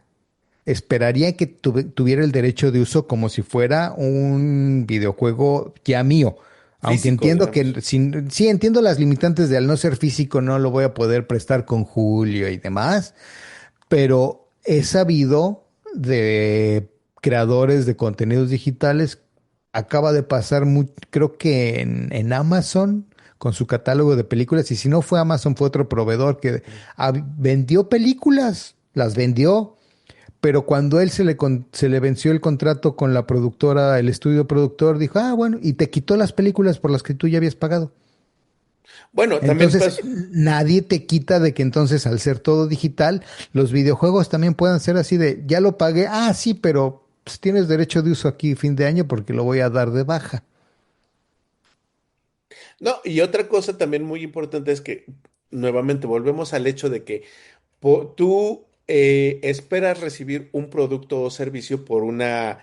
esperaría que tuviera el derecho de uso como si fuera un videojuego ya mío. Aunque Físico, entiendo que, digamos. sí entiendo las limitantes de al no ser físico no lo voy a poder prestar con Julio y demás, pero he sabido de creadores de contenidos digitales, acaba de pasar, creo que en Amazon, con su catálogo de películas, y si no fue Amazon, fue otro proveedor que vendió películas, las vendió, pero cuando él se le venció el contrato con la productora, el estudio productor, dijo, ah, bueno, y te quitó las películas por las que tú ya habías pagado. Bueno, también Entonces, pasó. nadie te quita de que entonces al ser todo digital, los videojuegos también puedan ser así de, ya lo pagué, ah, sí, pero pues, tienes derecho de uso aquí fin de año porque lo voy a dar de baja. No, y otra cosa también muy importante es que nuevamente volvemos al hecho de que tú esperas recibir un producto o servicio por una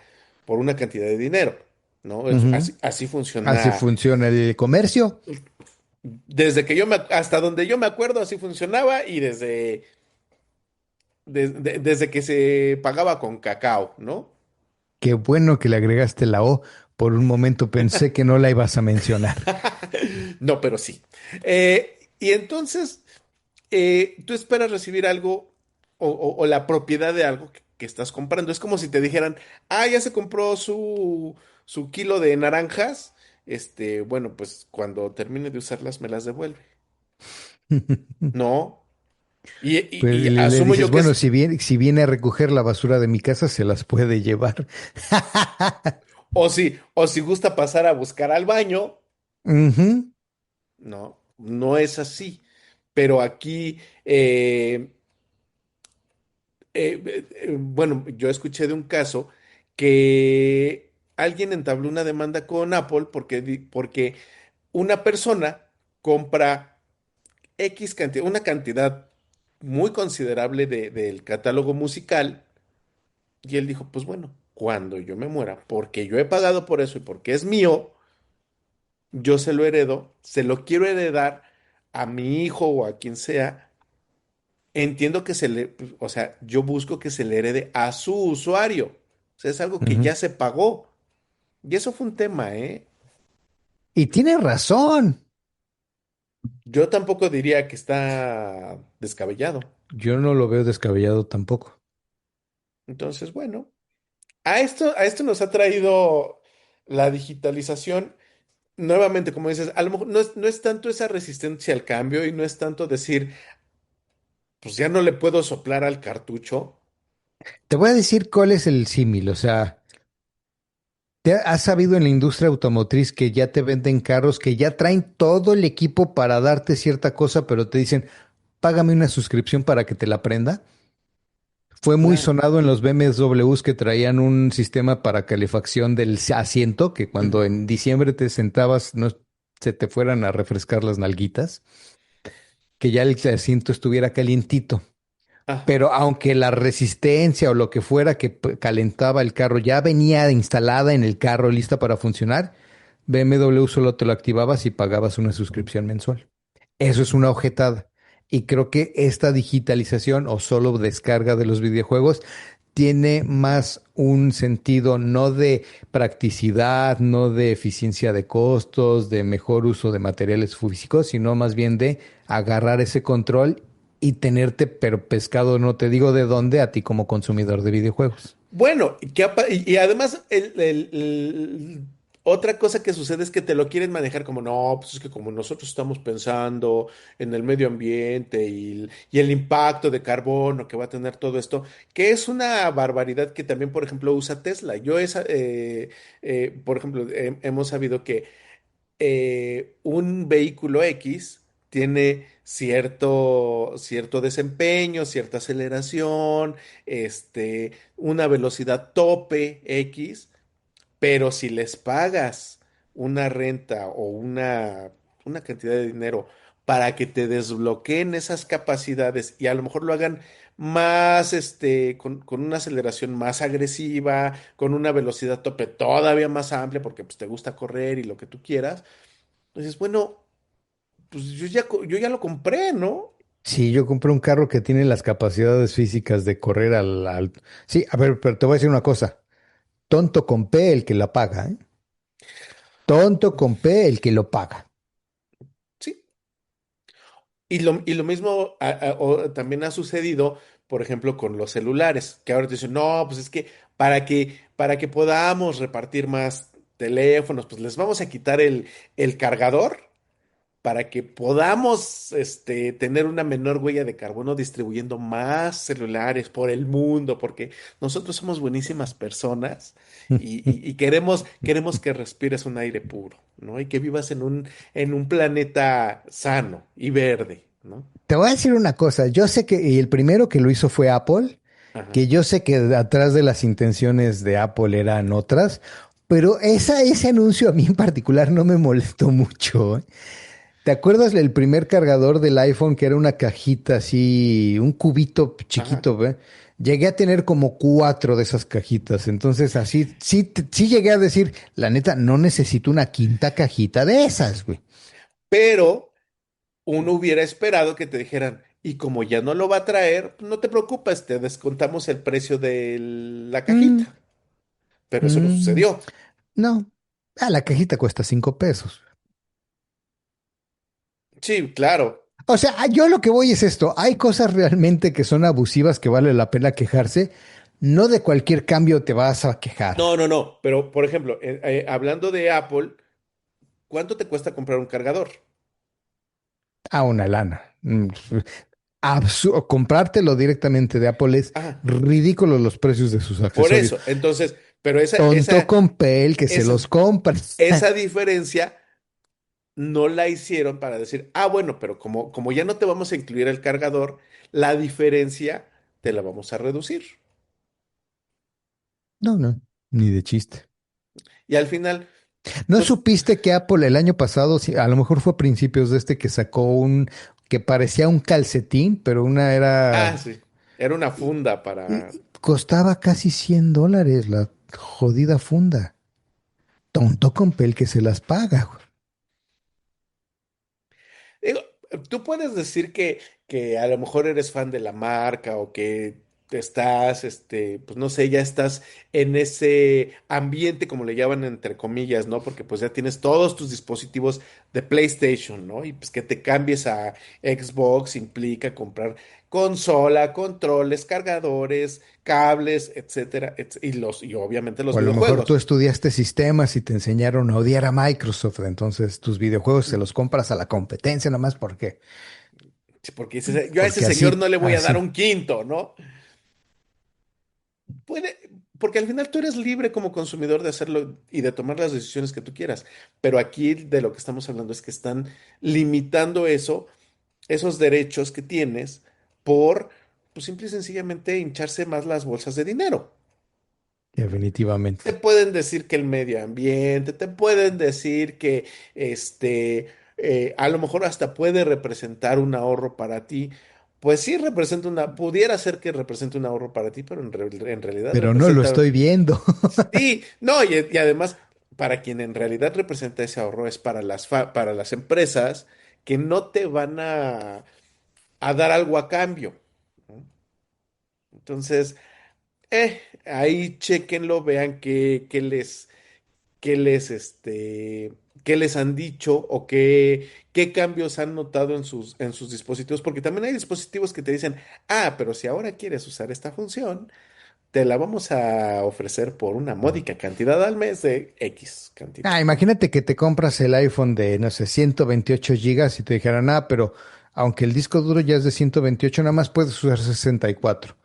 cantidad de dinero, ¿no? Ujú. Así Así funciona. funciona el comercio. Hasta donde yo me acuerdo, así funcionaba y desde que se pagaba con cacao, ¿no? Qué bueno que le agregaste la O. Por un momento pensé que no la ibas a mencionar. No, pero sí. Y entonces, tú esperas recibir algo o la propiedad de algo que estás comprando. Es como si te dijeran, ah, ya se compró su kilo de naranjas. Bueno, pues cuando termine de usarlas me las devuelve. No. Pues Y le asumo dices, yo que bueno, es, si viene a recoger la basura de mi casa, se las puede llevar. o si gusta pasar a buscar al baño, Ujú. no, no es así. Pero aquí, bueno, yo escuché de un caso que alguien entabló una demanda con Apple porque una persona compra X cantidad, una cantidad muy considerable del catálogo musical y él dijo, pues bueno, cuando yo me muera, porque yo he pagado por eso y porque es mío, yo se lo heredo, se lo quiero heredar a mi hijo o a quien sea. Entiendo que o sea, yo busco que se le herede a su usuario. O sea, es algo que Ujú. ya se pagó. Y eso fue un tema, ¿eh? Y tiene razón. Yo tampoco diría que está descabellado. Yo no lo veo descabellado tampoco. Entonces, bueno, a esto nos ha traído la digitalización. Nuevamente, como dices, a lo mejor no es tanto esa resistencia al cambio y no es tanto decir, pues ya no le puedo soplar al cartucho. Te voy a decir cuál es el símil, o sea, ¿has sabido en la industria automotriz que ya te venden carros que ya traen todo el equipo para darte cierta cosa, pero te dicen, págame una suscripción para que te la prenda? Fue muy Claro. sonado en los BMWs que traían un sistema para calefacción del asiento, que cuando en diciembre te sentabas no se te fueran a refrescar las nalguitas, que ya el asiento estuviera calientito. Ajá. Pero aunque la resistencia o lo que fuera que calentaba el carro ya venía instalada en el carro lista para funcionar, BMW solo te lo activabas y pagabas una suscripción mensual. Eso es una ojetada. Y creo que esta digitalización o solo descarga de los videojuegos tiene más un sentido no de practicidad, no de eficiencia de costos, de mejor uso de materiales físicos, sino más bien de agarrar ese control y tenerte pero pescado, no te digo de dónde, a ti como consumidor de videojuegos. Bueno, y además otra cosa que sucede es que te lo quieren manejar como, no, pues es que como nosotros estamos pensando en el medio ambiente y el impacto de carbono que va a tener todo esto, que es una barbaridad que también, por ejemplo, usa Tesla. Por ejemplo, hemos sabido que un vehículo X tiene cierto desempeño, cierta aceleración, una velocidad tope X, pero si les pagas una renta o una cantidad de dinero para que te desbloqueen esas capacidades y a lo mejor lo hagan más, con una aceleración más agresiva, con una velocidad tope todavía más amplia, porque pues te gusta correr y lo que tú quieras. Entonces, bueno, pues yo ya lo compré, ¿no? Sí, yo compré un carro que tiene las capacidades físicas de correr Sí, a ver, pero te voy a decir una cosa. Tonto con P el que la paga, ¿eh? Tonto con P el que lo paga. Sí. Y lo mismo también ha sucedido, por ejemplo, con los celulares, que ahora te dicen, no, pues es que para que podamos repartir más teléfonos, pues les vamos a quitar el cargador para que podamos tener una menor huella de carbono distribuyendo más celulares por el mundo, porque nosotros somos buenísimas personas y queremos que respires un aire puro, ¿no? Y que vivas en un planeta sano y verde, ¿no? Te voy a decir una cosa, yo sé que y el primero que lo hizo fue Apple, Ajá. que yo sé que atrás de las intenciones de Apple eran otras, pero ese anuncio a mí en particular no me molestó mucho, ¿eh? ¿Te acuerdas del primer cargador del iPhone que era una cajita así, un cubito Ajá. chiquito, ¿ve? Llegué a tener como cuatro de esas cajitas, entonces así, sí, sí llegué a decir, la neta, no necesito una quinta cajita de esas, güey. Pero uno hubiera esperado que te dijeran, y como ya no lo va a traer, no te preocupes, te descontamos el precio de la Mm, cajita. Pero eso no mm, sucedió. no, la cajita cuesta 5 pesos. Sí, claro. O sea, yo lo que voy es esto. Hay cosas realmente que son abusivas que vale la pena quejarse. No de cualquier cambio te vas a No, quejar. no, no. Pero, por ejemplo, hablando de Apple, ¿cuánto te cuesta comprar un cargador? A una lana. Comprártelo directamente de Apple es Ajá, ridículo los precios de sus por accesorios. eso. Entonces, pero esa, Tonto esa, con Pel que se esa, los compra. esa diferencia no la hicieron para decir, bueno, pero como ya no te vamos a incluir el cargador, la diferencia te la vamos a reducir. No, no, ni de chiste. Y al final, ¿No pues, supiste que Apple el año pasado, sí, a lo mejor fue a principios de que sacó un que parecía un calcetín, pero una era sí, era una funda para... costaba casi $100 la jodida funda. Tonto con Pel que se las paga, güey. Digo, tú puedes decir que a lo mejor eres fan de la marca o que estás, pues no sé, ya estás en ese ambiente, como le llaman entre comillas, ¿no? Porque pues ya tienes todos tus dispositivos de PlayStation, ¿no? Y pues que te cambies a Xbox implica comprar consola, controles, cargadores, cables, etcétera, y obviamente los O a lo mejor tú videojuegos. estudiaste sistemas y te enseñaron a odiar a Microsoft, entonces tus videojuegos se los compras a la competencia nomás Sí, porque dices, yo a ese porque señor así, no le voy a dar así. un quinto, ¿no? Puede, porque al final tú eres libre como consumidor de hacerlo y de tomar las decisiones que tú quieras. Pero aquí de lo que estamos hablando es que están limitando eso, esos derechos que tienes por, pues simple y sencillamente hincharse más las bolsas de dinero. Te Definitivamente. pueden decir que el medio ambiente, te pueden decir que a lo mejor hasta puede representar un ahorro para ti. Pues sí, pudiera ser que represente un ahorro para ti, pero en realidad Pero no lo representa. estoy viendo. Sí, no, y además, para quien en realidad representa ese ahorro es para para las empresas que no te van a dar algo a cambio, ¿no? Entonces, ahí chéquenlo, vean qué les, qué les han dicho o qué cambios han notado en sus dispositivos, porque también hay dispositivos que te dicen, pero si ahora quieres usar esta función, te la vamos a ofrecer por una módica cantidad al mes de X cantidad, ¿no? Imagínate que te compras el iPhone de, no sé, 128 gigas y te dijeran, pero aunque el disco duro ya es de 128, nada más puedes usar 64.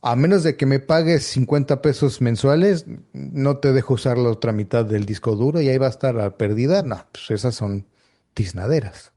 A menos de que me pagues 50 pesos mensuales, no te dejo usar la otra mitad del disco duro y ahí va a estar la perdida. No, pues esas son tiznaderas.